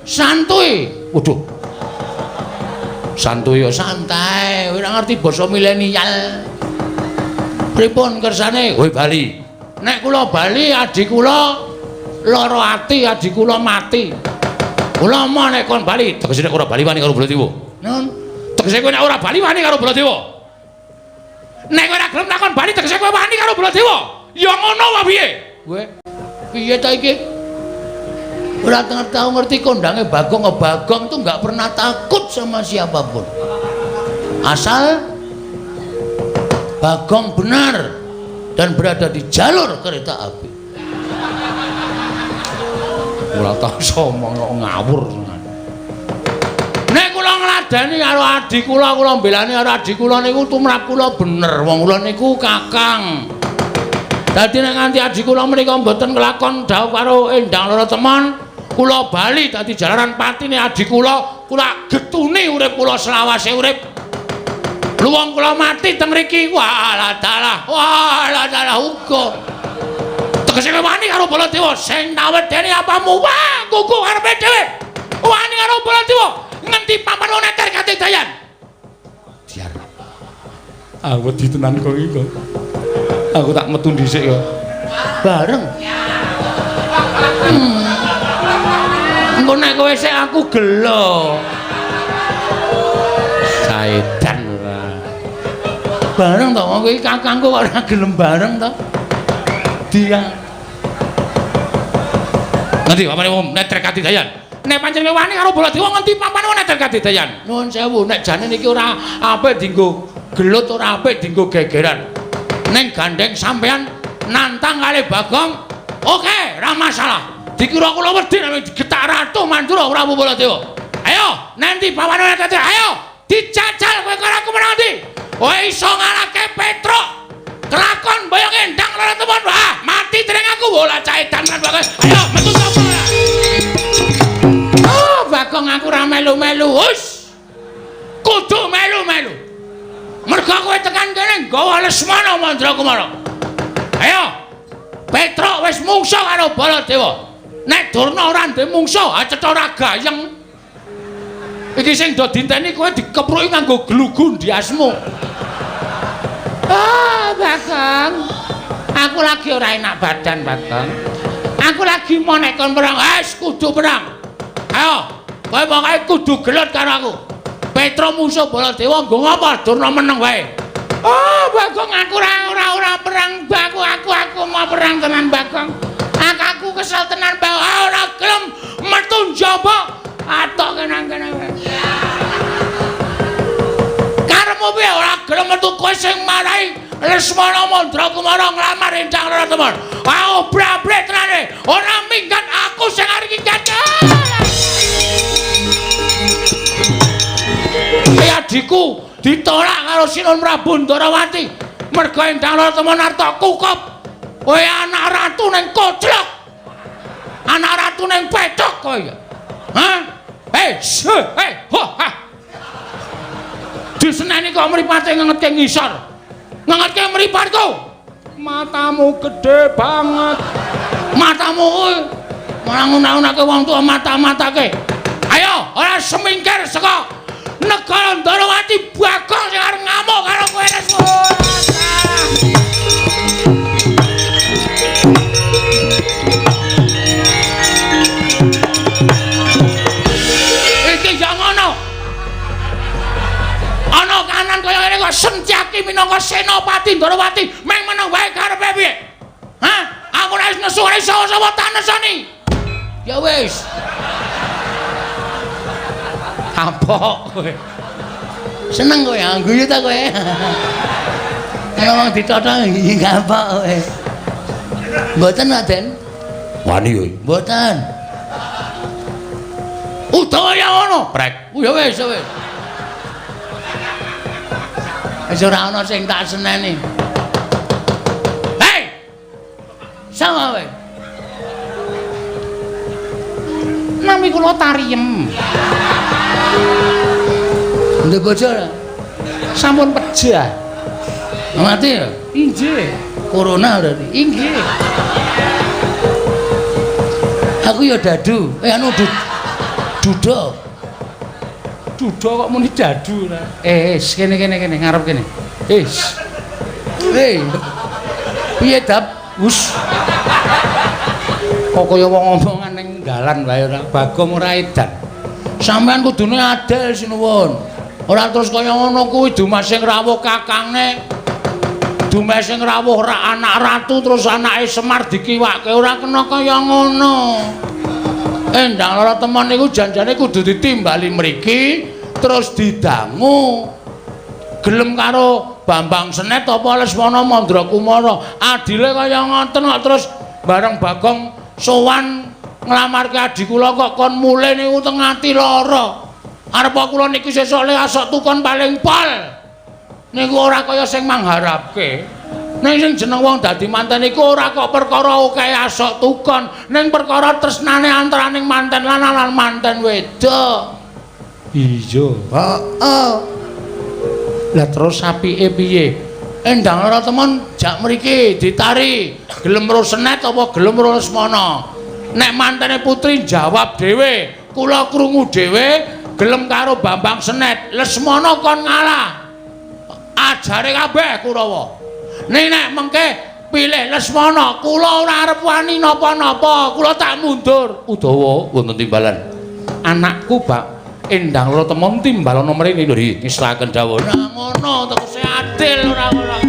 Santuy. Waduh. Santuy ya santai, ora ngerti basa milenial. Pripun kersane? Kowe bali. Nek kula bali, adik kula lara ati, adik kula mati. Kula mau nek kon bali, tegese nek ora bali wani karo Baladewa. Nun. Tegese kowe nek ora bali wani karo Baladewa. Nek kowe ora gelem takon bali, tegese kowe wani karo Baladewa. Ya ngono wae piye? Kowe piye ta iki? Ora tahu ngerti kondange Bagong. Bagong tuh nggak pernah takut sama siapapun. Asal Bagong benar dan berada di jalur kereta api. Ora tau somong kok ngawur. Nek kula ngladeni karo adik kula mbelani karo adik kula niku tumrap kula bener. Wong kula niku kakang. Dadi nek nganti adik kula menika mboten kelakon dawuh karo endang loro teman, kula bali dadi jalaran patine adik kula getuni urip kula selawase urip. Luwung kula mati teng mriki. Walah dalah uga. Tegese wani karo Baladewa sing nawedeni apamu? Wah, kuku karepe dhewe. Wani karo Baladewa ngendi papan neter kate dayan. Diar. Aku wedi tenan kok iki kok. Aku tak metu dhisik kok. Bareng. Engko nek kowe sik aku gelo. Saedan ora. Bareng to kowe iki kakangku kok ora gelem bareng to. Dia. Ngendi papane neter kate dayan? Nek pancen wani karo Baladewa ngendi papane neter kate dayan? Nuwun sewu nek jane niki ora apik dienggo gelut ora apik dienggo gegeran. Ning gandeng sampean nantang kali Bagong. Oke, ora masalah. Dikira kula wedi nek digetak Ratu Mandura Prabu Baladewa. Ayo, nanti bawane kate. Ayo, dijajal kowe karo aku menang ndi? Kowe iso ngalahke Petruk. Kelakon boyong endang lara temon. Wah, mati dereng aku bola cah edan kan Bagong. Ayo, metu sapa? Oh, Bagong aku ora melu-melu. Hus. Kudu melu-melu. Mergo kowe tekan kene nggawa Lesmana Mandrakumara. Ayo. Petruk wis mungsuh karo Baladewa. Nek Durna ora ndek mungsuh, acetha ora gayeng. Iki sing do dinteni kowe dikepruki nganggo glugu ndiasmu. Ah, Bagong. Aku lagi ora enak badan, Bagong. Aku lagi mau nek kon perang, wis kudu perang. Ayo, kowe pokoke kudu gelut karo aku. Petruk musuh Baladewa nggo ngapa? Durna meneng wae. Oh, Bagong aku ora perang, aku mau perang tenan, Bagong. Aku kesel tenan, Bagong. Ora gelem metu njaba. Atok kene-kene wae. Karepmu piye ora gelem metu kowe sing marahi Lesmana Mandrakumara nglamar Endang Raratemon. Aku brabret tenane. Ora minggat aku sing arep minggat. Adikku ditolak karo Sinun Prabu Ndarawati mergo Endang Raratemon arep kukup. Kowe anak ratu ning koclok. Anak ratu ning pecok kowe. Hah? Ha. Diseneni kok mripate ngengetke ngisor. Ngengetke mripatku. Matamu gede banget. Matamu kuwi mangun-unake wong tuwa mata-matake. Ayo, ora semingkir saka negara Ndarawati Bagong sing arep ngamuk karo kowe iki ya ngono. Ana kanan kaya ngene kok Sentyaki minangka senopati Ndarawati meng meneng wae karepe piye? Hah? Aku nek nesu ora iso-iso tak nesoni. Ya wis. Kapok kowe. Seneng kowe angguyu ta kowe. Ana wong ditothok iki kapok kowe. Mboten Raden. Wani kowe. Mboten. Utawa ya ngono, Prek. Ya wis, wis. Wis ora ana sing tak seneni. Hei. Sama kowe. Nami kula Tariem. Ndek bojo sampun pejah. Mati ya? Inggih. Corona berarti. Inggih. Aku ya dadu. Anu duda. Duda kok muni dadu ora. Kene ngarep kene. Hei. Piye dap? Wus. Kok kaya wong omongan ning dalan wae ora Bagong ora edan. Sampeyan kudune adil sinuwun. Ora terus kaya ngono kuwi Dumas sing rawuh kakange. Dumas sing rawuh anak ratu terus anake Semar dikiwake ora kena kaya ngono. Endang Raratemon niku janjane kudu ditimbali mriki terus didangu. Gelem karo Bambang Senet apa Lesmana Mandrakumara. Adile kaya ngoten kok terus bareng Bagong sowan nglamarke adik kula kok kon mulih niku teng ati lara. Arep kula niki sesuk le asok tukon paling pol. Niku ora kaya sing mangharapke. Ning sing jeneng wong dadi manten iku ora kok perkara akeh asok tukon, ning perkara tresnane antaraning manten lanang lan manten wedok. Iya. Heeh. Lah terus apike piye? Endang Raratemon jak mriki ditari, gelem ro Senet apa gelem ro Lesmana. Nek mantene putri jawab dhewe, kula krungu dhewe, gelem karo Bambang Senet, Lesmana kon ngalah. Ajare kabeh Kurawa. Ning nek mengke pilih Lesmana, kula ora arep wani napa-napa, kula tak mundur. Udawa wonten timbalan. Anakku Bak Endang Raratemon timbalana mrene lho ngislaken dawuh. Nah ngono tegese adil ora-ora.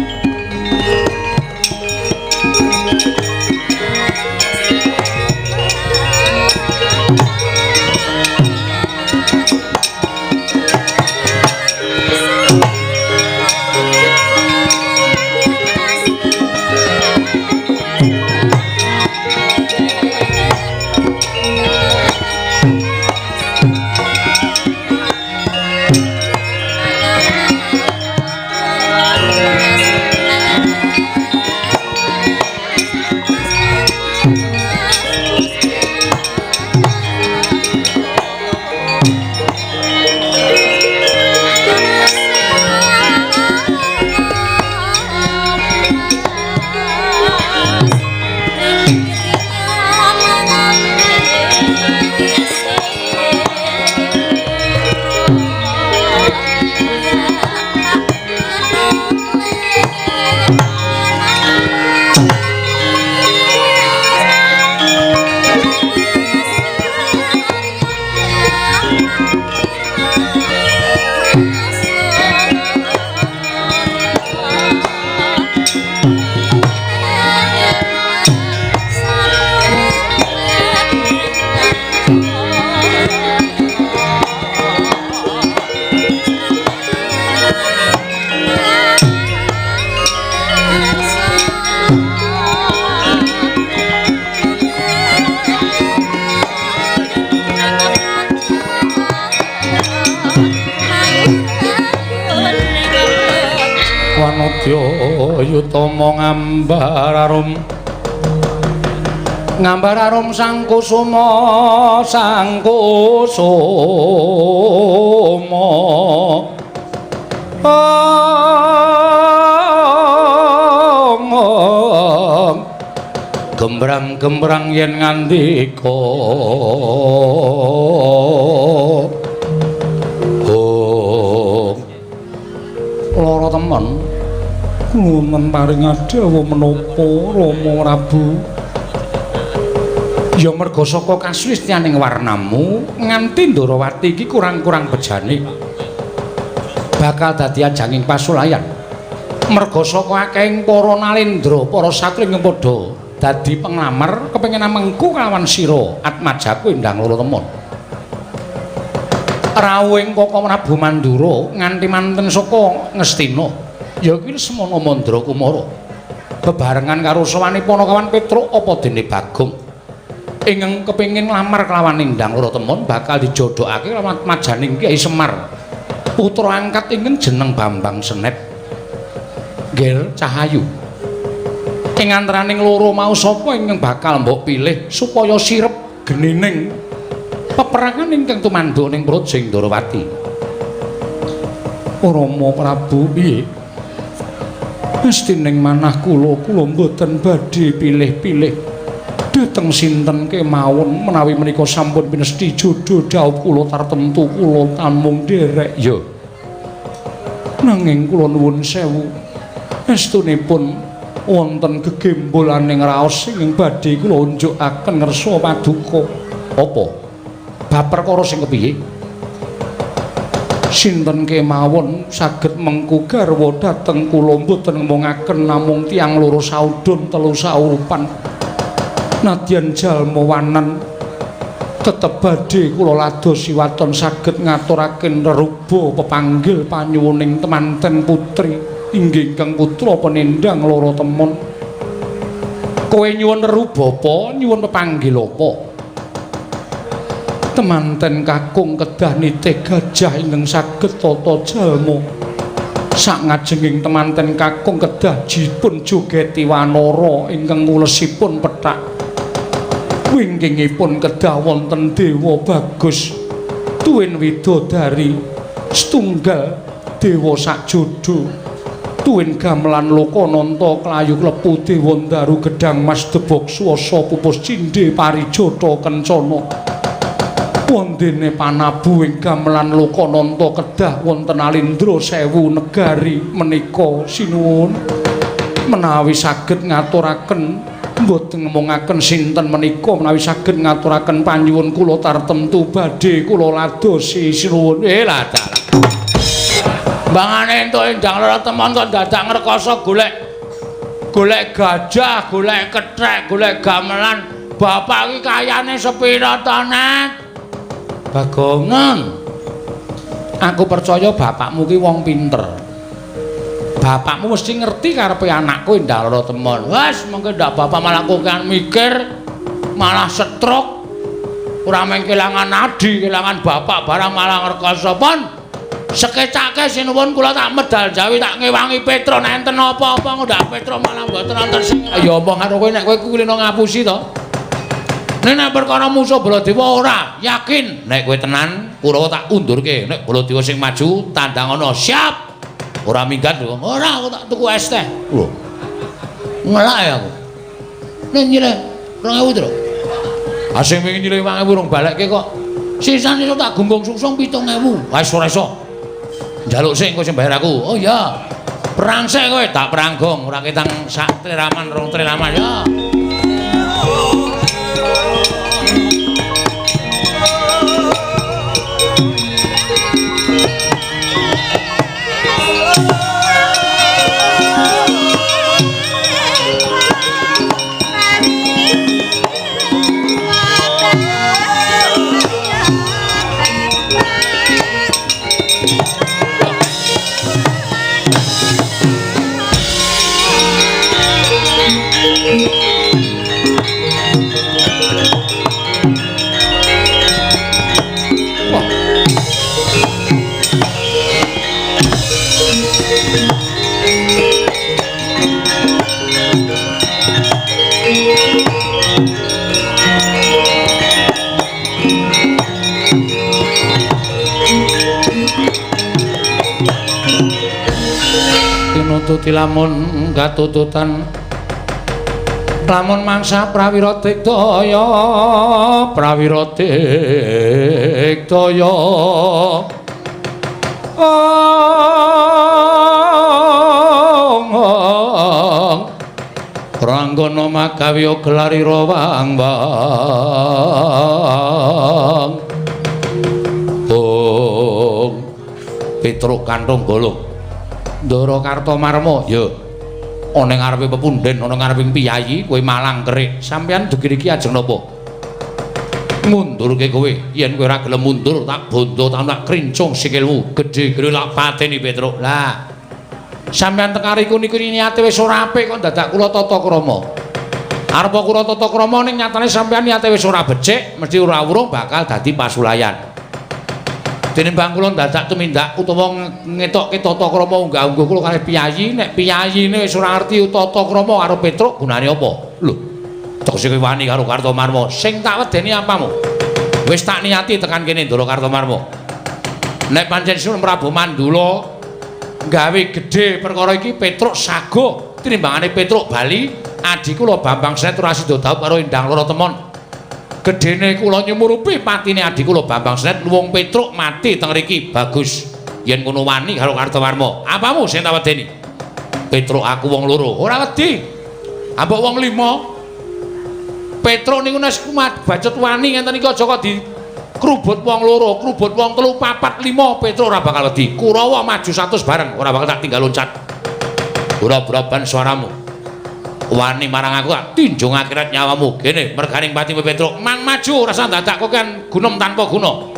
Wanodya yutama ngambar arum sang kusuma gembrang-gembrang yen ngandika lara temen nuwun paring adawa menapa Rama Prabu ya merga saka kasuwistyaning warnamu nganti Ndarawati iki kurang-kurang bejane bakal dadi ajanging pasulayan merga saka akehing para nalendra para satring padha dadi penglamar kepengin amengku kalawan sira Atmajaku Endang Loro Temon rawuhing Kaka Prabu Mandura nganti manten saka Ngastina ya kuwi Semana Mandra Kumara bebarengan karo sawane Panakawan Petruk apa dene Bagong ingkang kepengin nglamar kelawan Endang Loro Temon bakal dijodhokake kelawan Atmajaning Kyai Semar putra angkat ingkang jeneng Bambang Senet Ger Cahayu ing antaraning loro mau sapa ingkang bakal mbok pilih supaya sirep genining peperangan ingkang tumandha ning Projing Ndarawati Rama Prabu piye mestining manah kula mboten badhe pilih-pilih dhateng sinten kemawon menawi menika sampun pinesti jodho dhawuh kula tartemtu kula tamung derek ya nanging kula nuwun sewu estunipun wonten gegembolaning raos sing badhe kula unjukaken ngersa paduka apa bab perkara sing kepiye sinten kemawon saged mengku garwa dhateng kula mboten ngomongaken namung tiyang loro saudon telu saurupan nadyan jalma wanan tetep badhe kula ladosi waton saged ngaturaken reruba pepanggil panyuwuning temanten putri inggih kang putra penendang Loro Temon kowe nyuwun reruba apa nyuwun pepanggil apa temanten kakung kedah nitih gajah ingkang saged tata jalma sak ngajenging temanten kakung kedah dipun jogeti wanara ingkang ngulesipun pethak wingkingipun kedah wonten dewa bagus tuwin widodari setunggal dewa sakjodho tuwin gamelan Lokananta klayu klepu dewa ndaru gedhang mas debok swasa pupus cindhe parijata kencana wondene panabu ing gamelan Lokananta kedah wonten alindra 1000 negari menika sinuwun menawi saged ngaturaken mboten ngomongaken sinten menika menawi saged ngaturaken panyuwun kula tartemtu badhe kula ladosi sinuwun lah bangane entuk Endang Loro Temon kok dadak ngrekoso golek gajah, golek kethek, golek gamelan. Bapak iki kayane sepira to, Net? Bagongan. Aku percaya bapakmu ki wong pinter. Bapakmu mesti ngerti karepe anakku Endang Loro Temon. Wes, mengko ndak bapak malah kokean mikir, malah stroke. Ora mung kelangan nadi, kelangan bapak barang malah ngrekoso pon. Sekecake sinuwun kula tak medal jawi tak ngewangi Petro enten apa-apa ndak Petro malah mboten wonten sing ya omong karo kowe nek kowe kulino ngapusi to nek perkara musuh Baladewa ora yakin nek kowe tenan Kurawa tak undurke nek Baladewa sing maju tandang ana siap ora minggat ora aku tak tuku es teh lho ngelak ya aku nek nyilih 2000 to asing wingi nyilih 2000 rong balekke kok sisane tak gunggung sungsung 7000 wis ora iso njaluk sing kowe sing bayar aku. Oh iya. Perang sik kowe tak peranggong ora ketang sak triraman rong triraman ya. tinututi lamun katututan lamun mangsa prawira digdaya Pranggana magawi gelarira wang-wang Petruk kanthong golong Ndara Kartomarma ya ana ing ngarepe pepunden ana ngareping piyayi kowe malang kerik sampeyan dugir iki ajeng napa mundurke kowe yen kowe ora gelem mundur tak bondo tak krincung sikilmu gedhe-gedhe lak pateni Petruk lah sampeyan tekariku niku niate wis ora apik kok dadak kula tata krama arep kula tata krama ning nyatane sampeyan niate wis ora becik mesti ora urung bakal dadi pasulayan tinimbang kula dadak tumindak utawa ngetokke tata krama unggah-ungguh kula kalih piyayi nek piyayine wis ora ngerti tata krama karo Petruk gunane apa lho tekse kowe wani karo Kartomarma sing tak wedeni apamu wis tak niati tekan kene Ndara Kartomarma nek pancen Sun Prabu Mandula gawe gedhe perkara iki Petruk sago tinimbangane Petruk bali adi kula Bambang Sret ora sida dhaup karo Endang Loro Temon gedene kula nyumurupi patine adi kula Bambang Sret luwung Petruk mati teng mriki bagus yen ngono wani karo Kartomarma apamu sing tak wedeni Petruk aku wong loro ora wedi ambek wong lima Petruk niku nek kumat bacot wani ngenten iki aja kok di krubut wong loro krubut wong telu papat lima Petruk ora bakal wedi Kurawa maju 100 bareng ora bakal tak tinggal loncat ora braban suaramu wani marang aku tak tinjung akhirat nyawamu kene merganing pati Petruk mang maju rasa dadak kok kan gunung tanpa guna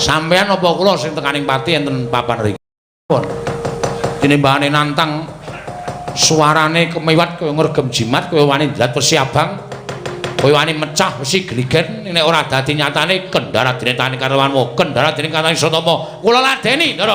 sampean apa kula sing tekaning pati enten papan riki tinimbangane nantang suarane kemewat kowe ngregem jimat kowe wani ndrat Persi Abang kowe wani mecah besi gligen nek ora dadi nyatane kendara dene tani karwanmu kendara dene katane Sotama kula ladeni Ndara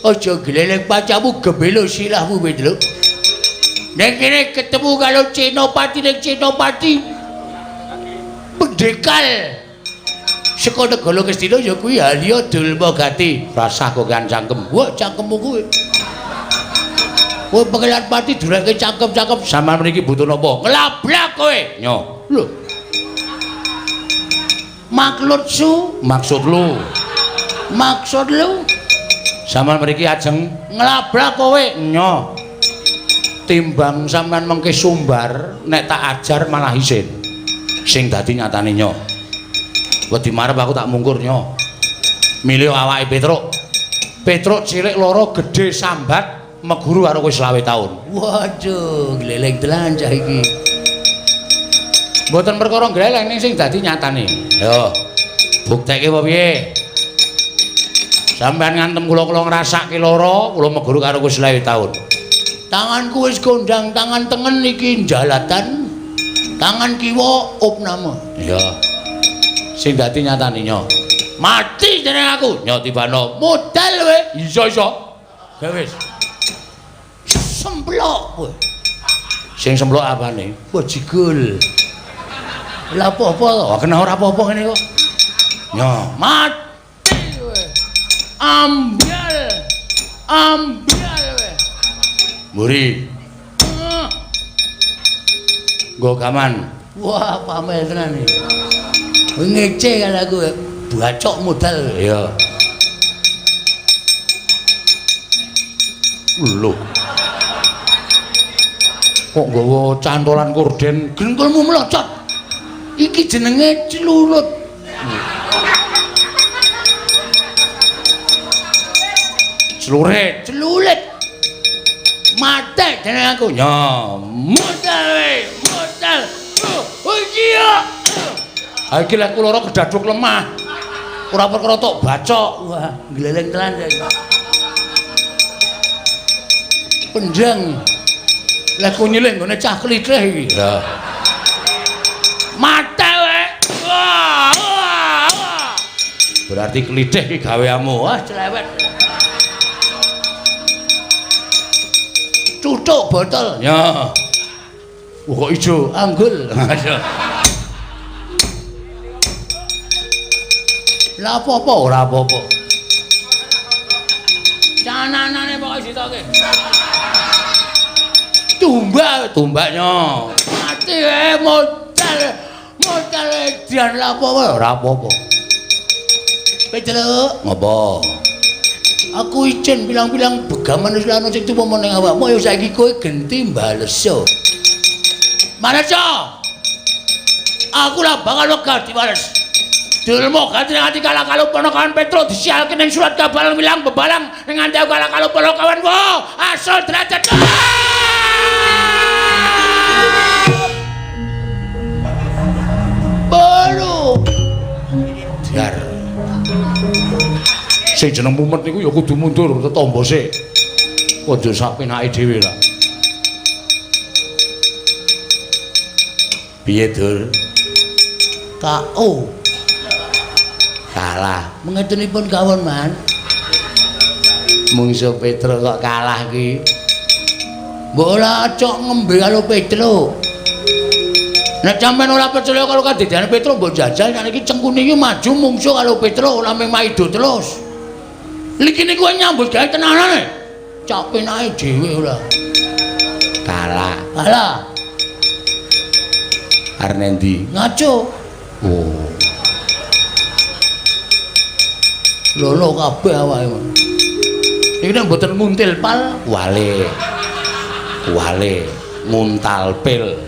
Aja gleleng pacamu gebelo silahmu Petruk. Nek kene ketemu karo Cenopati ning Cenopati pendekal saka negara Kestina ya kuwi Halya Dulmagati. Rasah kok kan cangkem. Wah cangkemmu kuwi. Kowe pengelan pati durake cangkem-cangkem sampean mriki butuh napa? Nglablak kowe. Nyo. Lho. Maksud lu. Sampeyan mriki ajeng nglabrak kowe. Nyo. Timbang sampeyan mengke sumbar, nek tak ajar malah isin. Sing dadi nyatane nyo. Wedi marep aku tak mungkur nyo. Milih awake Petruk. Petruk cilik loro gedhe sambat meguru karo kowe 20 taun. Waduh, gleleng tenan cah iki. Mboten perkara gleleng ning sing dadi nyatane. Yo. Bukteke apa piye? Sampeyan ngantem kula ngrasake lara, kula meguru karo kowe 20 taun. Tanganku wis kondang, tangan tengen iki jalatan. Tangan kiwa opname. Iya. Sing dadi nyatane nyo. Mati jeneng aku. Nyo tibano modal kowe. Iso. Ya wis. Semplok kowe. Sing semplok apane? Bajigul. Lah apa-apa to? Kena ora apa-apa ngene kok. Nyo, mati. Ambyal we. Muri. Nggo gaman. Wah, pamer tenan iki. Kowe ngece karo aku bacok modal. Iya. Lho. Kok nggawa cantolan korden gengkulmu melocot. Iki jenenge celulut. Celulit. Mate jeneng aku. Ya, modal. Oh iya. Ha iki lek kula ora kedaduk lemah. Ora perkara tok bacok. Wah, gleleng tenan iki. Penjang. Lek ku nyilih nggone cah klithih iki. Ya. Mate we. Berarti klithik ki gaweanmu. Wah, celewet. Cucuk botol. Ya. Kok ijo anggul. Lah apa-apa ora apa-apa. Cananane pokoke ditoke. Tumbaknya. Mati modal edian lah apa-apa ora apa-apa. Petruk, ngopo? Aku izin bilang-bilang begaman wis ana sing tuwa meneng awakmu ya saiki kowe genti mbaleso. Maleso. Aku lah bakal wegah diwales. Dulmu ganti nganti kalah karo ponokan Petruk disialke ning surat kabar bilang bebalang ning nganti kalah karo ponokawanku. Asal derajat. Baru. Dar. Sing jeneng mumet niku ya kudu mundur tetombo sik. Aja sak penake dhewe lah. Piye, Dur? KO. Kalah. Mengetunipun kawon, Man. Mungsuh Petruk kok kalah ki. Mbok ora cok ngembe karo Petruk. Nek sampean ora percaya karo kadidane Petruk mbok jajal nek iki cengkune iki maju mungsuh karo Petruk ora maido terus. Iki niku nyambut gawe tenanane. Cok penake dhewe ora. Kalah. Arep endi? Ngaco. Oh. Lolo kabeh awake. Iki nek mboten muntil pal, wale. Muntalpil.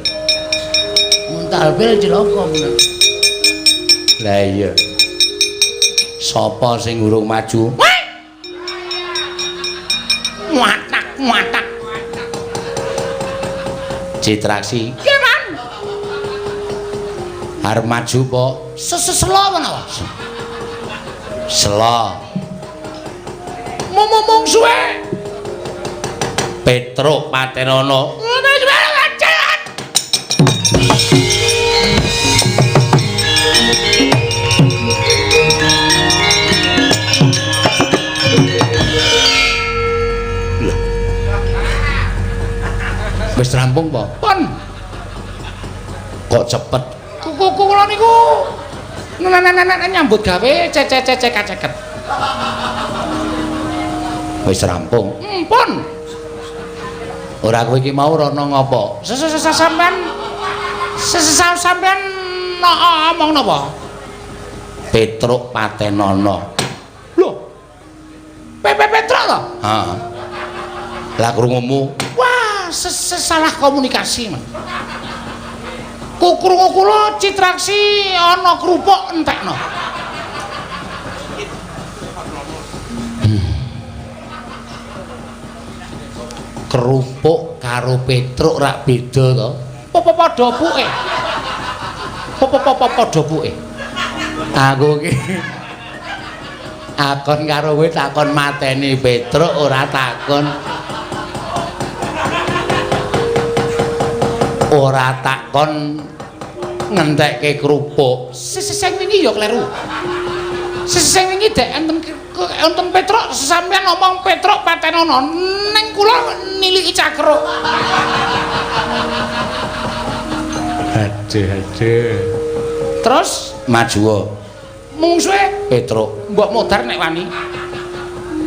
Muntalpil cilaka men. Lah iya. Sapa sing urung maju? Muatak. Citraksi. Ki, Man. Arep maju po? Selo menawa. Selo. Mung suwe. Petruk Patenono. Wis rampung po? Pun. Kok cepet? Kula niku nyambut gawe ceket. Wis rampung. Pun. Ora kowe iki mau rono ngopo? Sampean ngomong napa? Petruk Patenono. Lho. Petruk to? Heeh. Lah krungumu. Wah, salah komunikasi, Man. Krungu kula Citraksi ana krupuk entekno. Kerupuk karo Petruk rak beda to. Padha puke. Padha puke. Aku ki akon karo kowe takon mateni Petruk ora takon ngentekke kerupuk. Sing wingi ya kleru. Sing wingi dek enten Petruk sampeyan ngomong Petruk Patenono ning kula niliki cakruk. Aduh. Terus maju. Mungsuhe Petruk, mbok modar nek wani.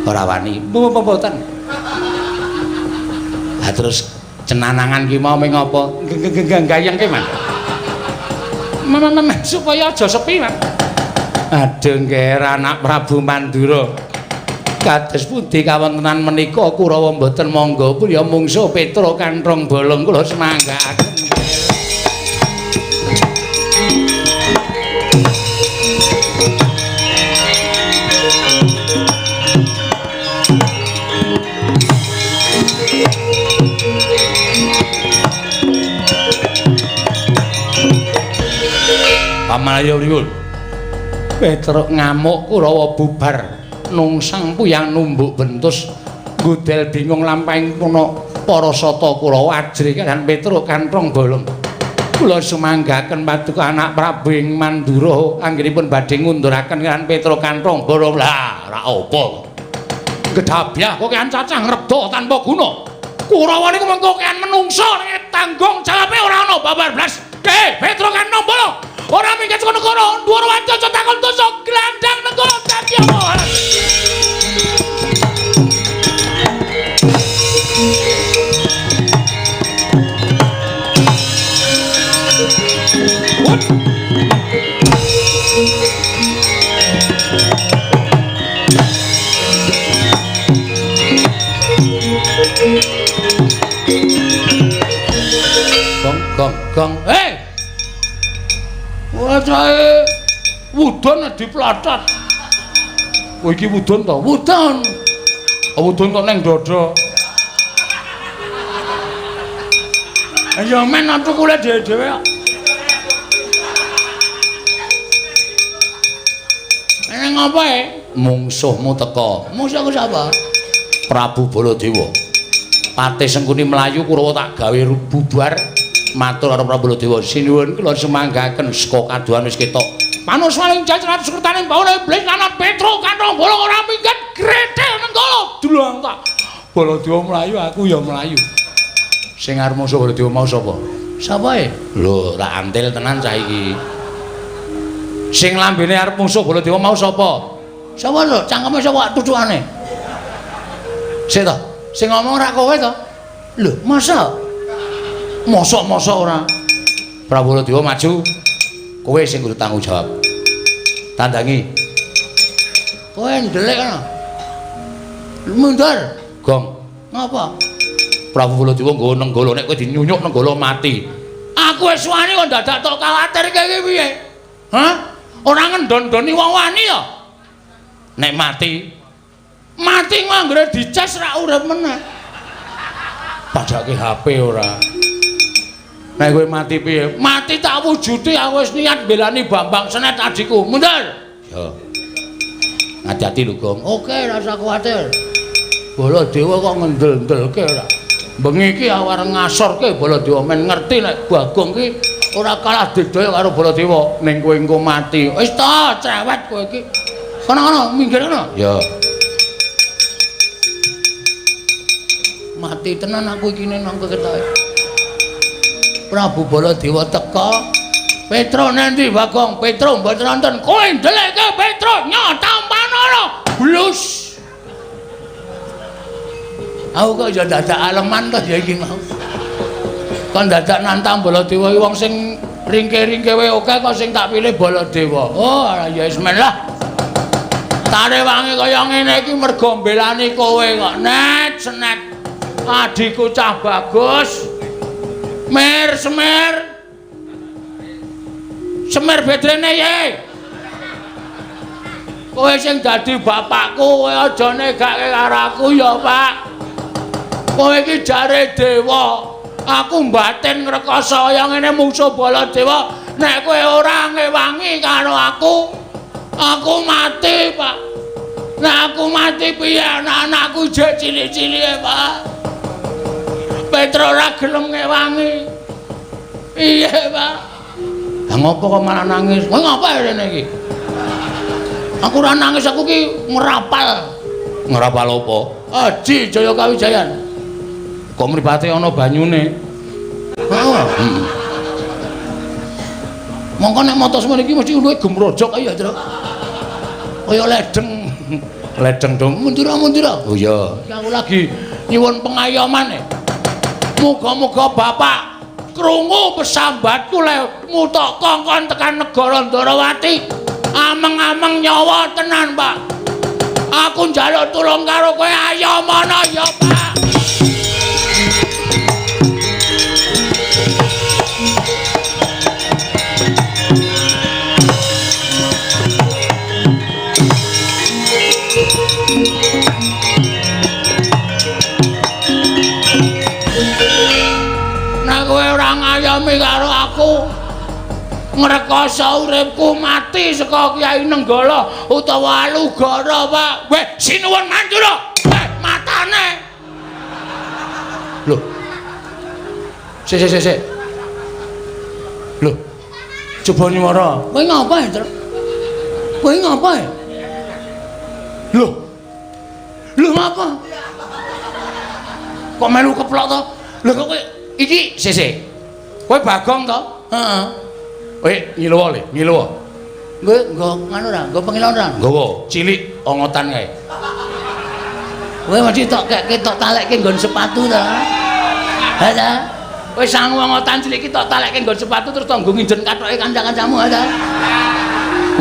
Ora wani. Mboten. Lah terus cenanangan ki mau ming apa? Gayangke, Man. Supaya aja sepi, Man. Aduh nggih anak Prabu Mandura. Kados pundi kawontenan menika Kurawa mboten monggo pun ya mungsuh Petruk kanthong bolong kula semanggaaken. Pamalayo pripun? Petruk ngamuk Kurawa bubar nungsang puyang numbuk bentus gudel bingung lampahing puno para sata Kurawa ajri kan Petruk kanthong bolong. Kula sumanggaken paduka anak Prabu ing Mandura anggenipun badhe ngunduraken kan Petra Kanthong Bara lah ra apa. Gedabyah kok kean cacah ngrebda tanpa guna. Kurawa niku mengko kean menungso tanggung jawabe ora ana babar blas. Petra Kanthong Bara ora minggat saka negara dhuwur wanci aja takon dosa glandang negara dadi apa. Gong. Wacahe wudon diplatat. Oh iki wudon to? Wudon. Wudon kok ning dada. Ya men atukule dhewe-dhewe kok. Nang apa e? Mungsuhmu teka. Mungsuhku sapa? Prabu Baladewa. Patih Sengkuni mlayu Kurawa tak gawe bubar. Matur karo Prabu Baladewa. Sinuwun kula semanggaken saka kaduhan wis ketok. Manuswaning jajaran sekretaning bawana iblis lan Petra Kanthong Bara ora minggat gretel nenggala. Dulang tak. Baladewa mlayu aku ya mlayu. Sing arep musuh Baladewa mau sapa? Sapa e? Lho, tak antil tenan cah iki. Sing lambene arep musuh Baladewa mau sapa? Sapa lho? Cangkeme sapa tucukane? Sik to. Sing ngomong ora kowe to? Lho, masa? Mosok-mosok ora. Prabu Baladewa maju. Kowe sing kudu tanggung jawab. Tandangi. Kowe ndelik kana. Mundur. Gong. Ngapa? Prabu Baladewa nggawa nenggala nek kowe dinyunyuk nenggala mati. Aku wis wani kok dadak tok kuwatir iki piye? Hah? Ora ngendon-doni wong wani ya? Nek mati nganggere dicas ra urip meneh. Padake HP ora. Nek kowe mati piye? Mati tak wujude aku wis niat belani Bambang Senet adikku. Mundur. Yo. Hati-hati lho, Gong. Oke, ora usah kuwatir. Baladewa kok ngendel-ndelke ora. Bengi iki arep ngasorke Baladewa men ngerti nek Bagong ki ora kalah digdaya karo Baladewa ning kowe engko mati. Wis ta, cerewet kowe iki. Kono-kono, minggir kono. Ya. Mati tenan aku iki nang keketoke. Prabu Baladewa teka. Petra nanti Bagong, Petra mboten wonten. Kowe ndeleke Petra nyotampanara. Blus. Aku kok ya dadak aleman to ya iki mau. Kon dadak nantang Baladewa wong sing ringke-ringke wae oke kok sing tak pilih Baladewa. Oh, ya bismillah. Tare wangi kaya ngene iki mergo mbelani kowe kok. Net senet. Adikku cah bagus. Semir bedrene ye. Kowe sing dadi bapakku kowe aja negake karo aku ya, Pak. Kowe iki jare dewa. Aku mbatin ngrekasa kaya ngene musuh Baladewa. Nek kowe ora ngewangi karo aku mati, Pak. Nek aku mati piye anakku jek cilik-cilike, Pak. Petra ora gelem ngewangi. Iya, Pak. Lah ngopo kok malah nangis? Kowe ngapa rene iki? Aku ora nangis, aku ki ngrapal. Ngrapal apa? Aji Jaya Kawijayan. Kok mripate ana banyune? Heeh. Mongko nek motos meniki mesti luwih gemrojok ae ya, Tru. Kaya ledeng. Ledeng dong. Mundur. Oh iya. Aku lagi nyuwun pengayoman. Muga-muga Bapak krungu pesambatku le mutok kongkon tekan negara Ndarawati. Ameng-ameng nyawa tenan, Pak. Aku njaluk tulung karo kowe ayo mono ya, Pak. Nek kowe ora ngayomi karo aku, ngrekoso uripku mati saka Kyai Nenggala utawa Alugara, Pak. Weh, sinuwun Mandura. Weh, matane. Lho. Sik. Lho. Coba nyuwara. Kowe ngapain, Tru? Kowe ngapain? Lho. Lho ngapa? Kok melu keplok to? Lho kok kowe iki sik. Kowe Bagong to? Heeh. Kowe ngiluwa le, ngiluwa. Kowe nggo nganu ra, nggo pengilon ra? Nggawa cilik ongotan kae. Kowe mesti tok ketok talekke nggon sepatu ta? Ha ta? Kowe sangu ongotan cilik iki tok talekke nggon sepatu terus tanggo nginjen kathoke kanca-kancamu ha ta?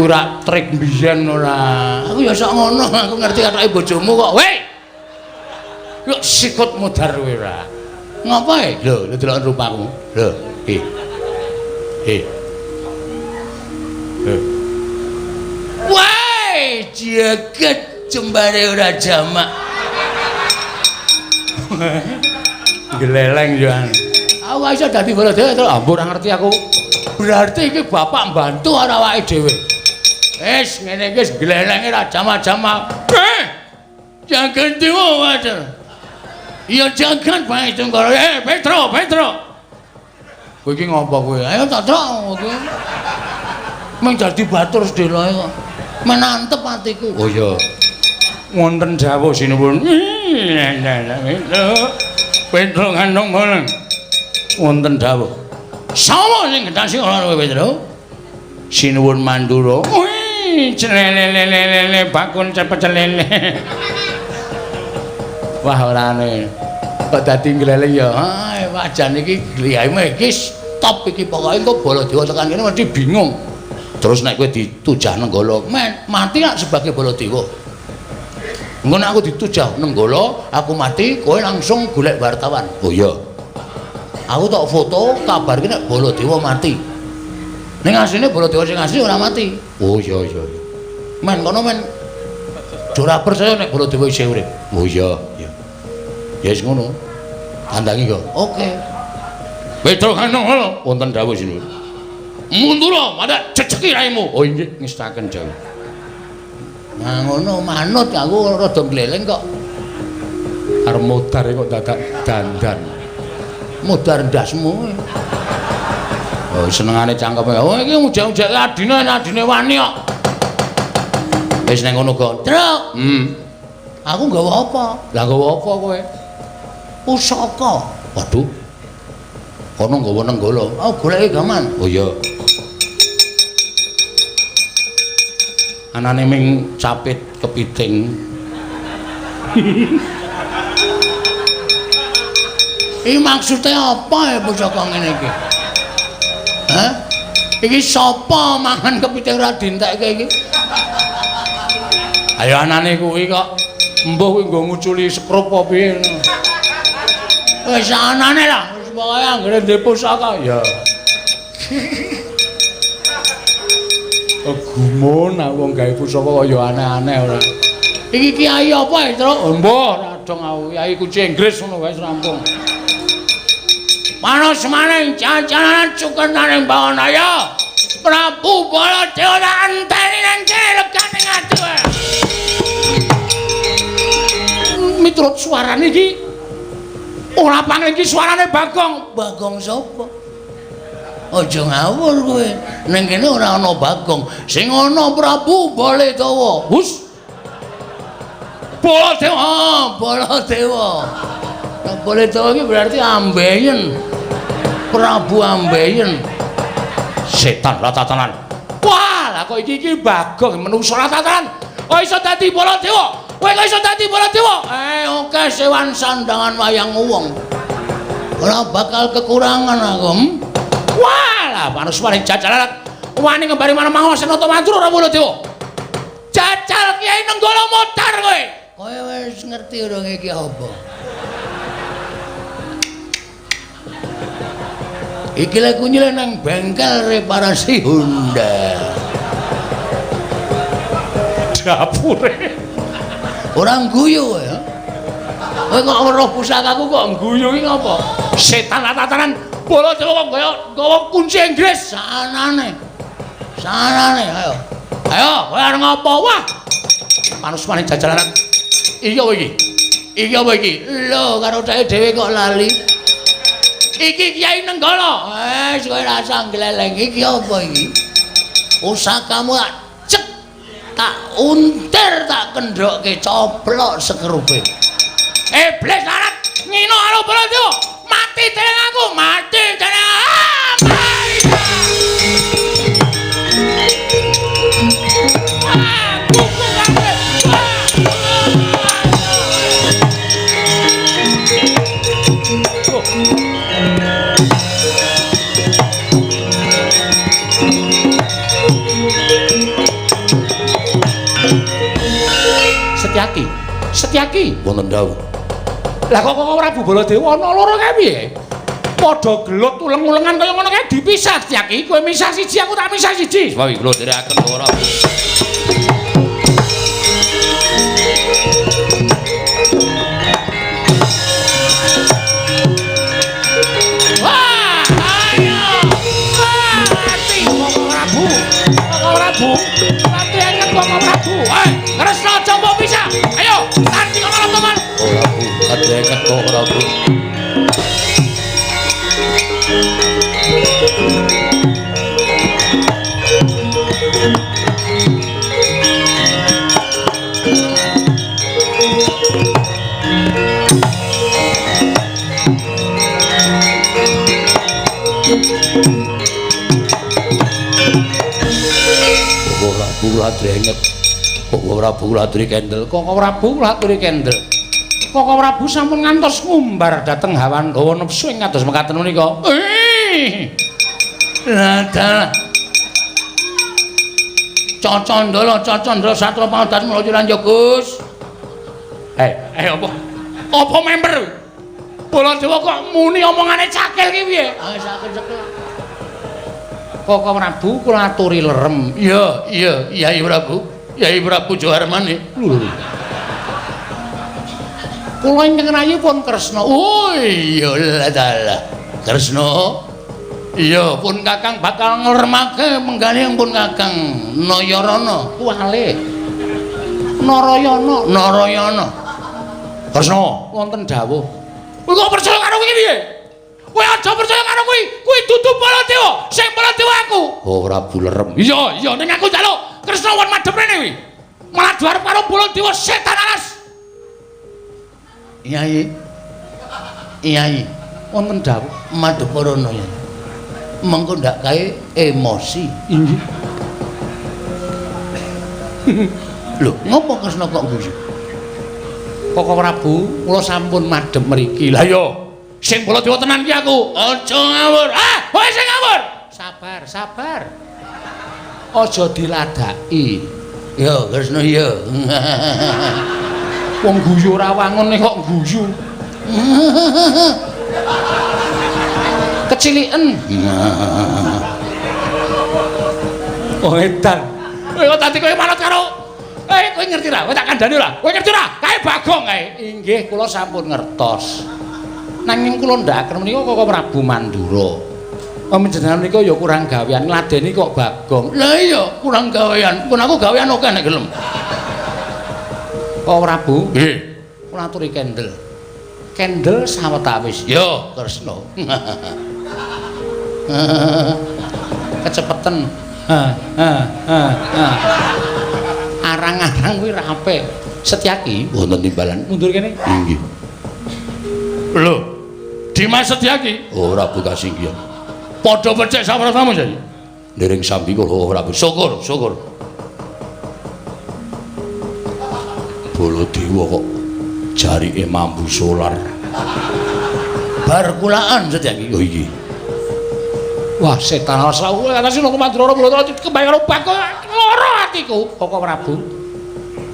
Ora trik mbiyen ora. Aku ya sok ngono, aku ngerti kathoke bojomu kok. Weh. Yo sikut mudhar kowe ora. Ngapain? Lho, delok rupamu. Lho, eh. Wah, jagat jembare ora jamak. Geleleng yo anu. Aku iso dadi Baladewa to. Ampun ora ngerti aku. Berarti iki bapak mbantu karo awake dhewe. Wis ngene iki wis gelelenge ra jamak-jamak. Jangan dewa wae. Ya jangan bae tunggal. Petro. Kowe iki ngopo kowe? Ayo tak trok kowe. Meng dadi batur sedelae kok. Menantep atiku. Oh iya. Wonten dawuh sinuwun. Petro kandung boleng. Wonten dawuh. Sapa sing gedasi ora kowe Petro? Sinuwun Mandura. Wih, celele bakun cepet celele. Wah orane. Kok dadi gleleng ya. Wajan iki gliyahmu iki stop iki pokoke engko Baladewa tekan kene mesti bingung. Terus nek kowe ditujah Nenggala, Mati gak sebagai Baladewa. Engko nek aku ditujah Nenggala, aku mati, kowe langsung golek wartawan. Oh iya. Aku tok foto kabar ki nek Baladewa mati. Ning asline Baladewa sing asli ora mati. Oh iya. Men kono men. Ora percaya nek Baladewa isih urip. Oh iya. Ya wis ngono. Kandangi kok. Oke. Petro kandung ngono. Wonten dawuh sinuwun. Mundura, madak ceceki raimu. Oh nggih, ngestaken dawuh. Nah ngono manut aku rada gleleng kok. Arep modar kok dadak dandan. Modar ndasmu. Oh senengane cangkeme. Oh iki ujak-ujak adine wani kok. Wis nang ngono kok. Truk. Aku nggawa apa? Lah nggawa apa kowe? Pusaka. Waduh. Kono nggawa Nenggala. Oh goleki gaman. Oh iya. Anane ming capit kepiting. Iki maksudnya apa ya pusaka ngene iki? Hah? Iki sapa mangan kepiting ora dientekke iki? Ayo anane kuwi kok mbuh kuwi nggo nguculi sekrup apa piye. Wis anane lah, wis pokoke anggere ndek pusaka ya. Gumun aku wong gawe pusaka kaya aneh-aneh ora. Iki kiai apa ya, Truk? Mbah, radong aku kiai kunci Inggris ngono wis rampung. Manos maning jajanan cuketaning Bawana Prabu Baladewa anteni nang legane ngadu. Miturut suarane iki ora pangling iki suarane Bagong. Bagong sapa? Aja ngawur kowe. Ning kene ora ana Bagong, sing ana Prabu Baladewa. Hus. Baladewa. Nah, Baladewa iki berarti ambeien. Prabu ambeien. Setan ratatanan. Wah, lah kok iki Bagong menungso ratatanan. Kok iso dadi Baladewa? Kowe kok iso dadi Baladewa? Oke sewan sandangan wayang wong. Ora bakal kekurangan aku. Wah, lah panus-paning jajalan wani ngembari mana mangawas Senata Mandur ora Baladewa. Jajal Kiai Nenggala modar kowe. Kowe wis ngerti urung iki apa? Iki lagu nyile nang bengkel reparasi Honda. Dapure. Orang guyu ya. Kowe kok weruh pusakaku kok guyu iki ngapa? Setan ratatanan Baladewa kok gawa kunci Inggris. Sanane ayo. Ayo, kowe arep ngopo? Wah. Panus-paning jajalanan. Iki apa iki? Iki apa iki? Lho, karo dhek dhewe kok lali. Iki Kyai Nenggala. Kowe rasa gleleng iki apa iki? Pusakamu tak cek, tak untir, tak kendhokke coplok sekerupe. Iblis larat ngino karo Baladewa. Mati dening aku, mati dening Setyaki wonten dawuh. lah kok Prabu Baladewa ana loro kae piye padha gelut uleng-ulengan kaya ngono kae dipisah Setyaki kowe misah siji aku tak misah siji Wawi kula derekaken ora. wah ayo mati Prabu mati anget Prabu Kresna aja mbok pisah ayo tanti ana teman Ora Bu, adeket kok ora Bu. Prabu Ladrenget. Kok Prabu Ladri Kendel, kok Prabu Ladri Kendel. Kok Prabu sampun ngantos ngumbar dhateng hawan hawa nepsu ing kados mekaten menika. Lah Cocondolo Satra Paudas Mulayu Gus. Apa? Apa member? Baladewa kok muni omongane cakil ki piye? Cakil. Kok Prabu kula aturi lerem. Iya, Yai Prabu. Yai Prabu Joharmane. Kula ingkang rayi pun Kresna. Oh iya lah. Kresna. Iya pun Kakang bakal nglermake menggaling pun Kakang Nayarana kuwale. Narayana. Kresna wonten dawuh. Kowe kok percaya karo kuwi piye? Kowe aja percaya karo kuwi. Kuwi dudu Baladewa, sing Baladewa aku. Oh Prabu lerem. Iya ning aku njaluk Kresna won madhep rene kuwi. Malah arep karo Baladewa setan alas. Iya, wonten dawuh madhep rono ya. Mengko ndak kae emosi. Inggih. Lho, ngopo Kresna kok guyu? Kok Prabu, kula sampun madhep mriki. Lah ya, sing Baladewa tenan ki aku. Aja ngawur. Kowe sing ngawur. Sabar. Aja diladaki. Ya, Kresna ya. Wong guyu ora wangun kok guyu. Keciliken. Oh edan. Kowe kok tadi kowe manut karo kowe ngerti ra? Kowe tak kandhani ora? Kowe ngerti ora? Kae Bagong kae. Inggih, kula sampun ngertos. Nanging kula ndaken menika kok Prabu Mandura. Panjenengan menika ya kurang gawean ngladeni kok Bagong. Lah iya, kurang gawean. Pun aku gawean oke nek gelem. Kok Prabu? Nggih. Kula aturi kendel. Kendel sawetawis. Yo, Kresna. Kecepeten. Arang-arang kuwi rape. Setyaki Wonten timbalan. mundur kene. Inggih. Lho, Dimas Setyaki. Oh Prabu Kasinggihan. Padha becik sapratamu jadi. Dereng sambi kula Prabu. Syukur. Baladewa kok jarike mambu solar. Bar kulaan Setyaki. Oh iya. Wah, setan rasa kowe atas lho Mandura kula kebayang karo Bagong lara atiku. Kok Prabu.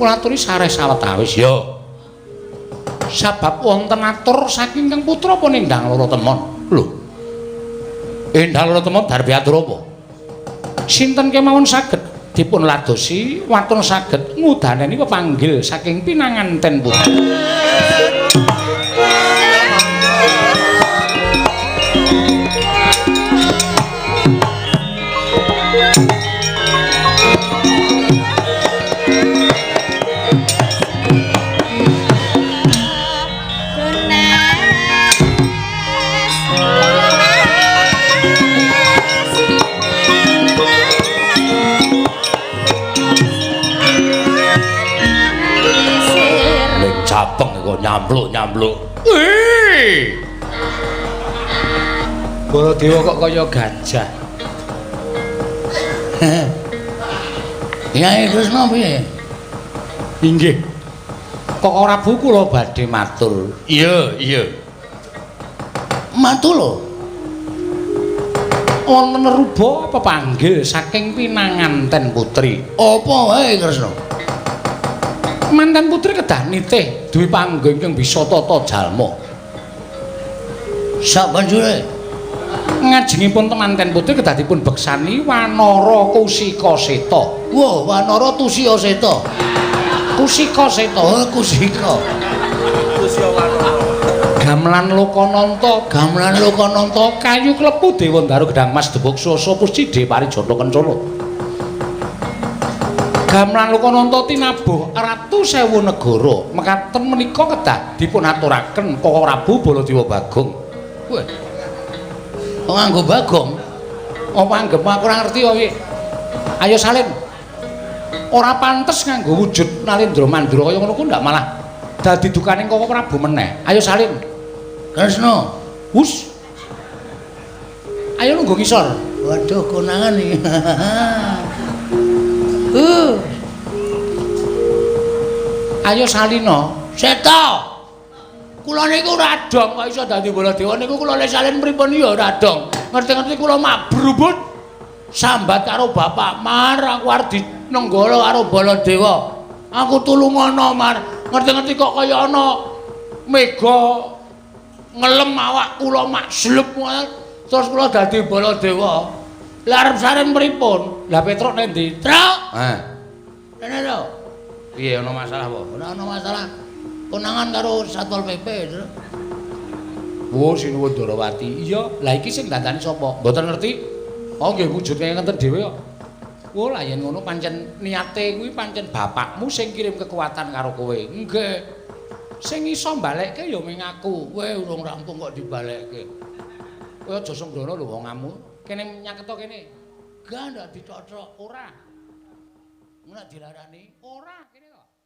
Kula aturi sareh sawetawis ya. Sabab wonten atur saking Kang Putra apa Endang Loro Temon. Lho. Endang Loro Temon darbi atur apa? Sinten kemawon saged dipun ladosi watun saged ngudaneni pepanggil saking pinanganten putra. abeng kok nyampluk. Wih. Baladewa kok kaya gajah. Nyai Kresna piye? Inggih. Kok Prabu kula badhe matur. Iya. Matur lho. Wonten ruba pepanggil saking pinanganten putri. Apa wae Kresna? Manten putri kedah nitih duwe panggung ingkang bisa tata jalma. Sabanjure ngajengipun temanten putri kedah dipun beksani Wanara Kusika Seta. Wah, Wanara Tusya Seta. Kusika Seta. Oh, Kusika. Kusya Wanara. Gamelan Lokananta kayu klepu Dewa Ndaru Gedang Mas Debuk Sasa Puscide Parijata Kencana. Gamelan Lokananta tinabuh Ratu Sewu Negara mekaten menika kedah dipun aturaken Koko Prabu Baladewa Bagong. Wah. Nganggo Bagong. Apa anggep aku ora ngerti kok iki. Ayo salin. Ora pantes nganggo wujud Nalendra Mandura kaya ngono ku ndak malah dadi dukaning Koko Prabu meneh. Ayo salin. Kresna. Wus. Ayo lungguh ngisor. Waduh konangan iki. Ayo salina. Seta. Kula niku radong kok iso dadi Baladewa niku kula le salin pripun ya radong. Ngerti-ngerti kula mabrubut sambat karo Bapak Mar aku arep dinenggala karo Baladewa. Aku tulungono Mar. Ngerti-ngerti kok kaya ana mega ngelem awak kula makslep terus kula dadi Baladewa. Lah arep salin pripun? Lah Petruk nek ndi? Truk. Kene lho. Piye ana masalah apa? Ora ana masalah. Konangan karo Satpol PP. Oh, Sinuwun Darawati. Iya, lah iki sing dandani sapa? Mboten ngerti. Oh, nggih wujud kaya ngenten dhewe kok. Oh, lah yen ngono pancen niate kuwi pancen bapakmu sing kirim kekuatan karo kowe. Nggih. Sing iso mbalekke ya mung aku. Kowe urung rampung kok dibalekke. Kowe aja sembrono lho wongamu. Kene nyaketo kene. Gak ndak dicocok Ora. Mun dilarani Ora kene kok.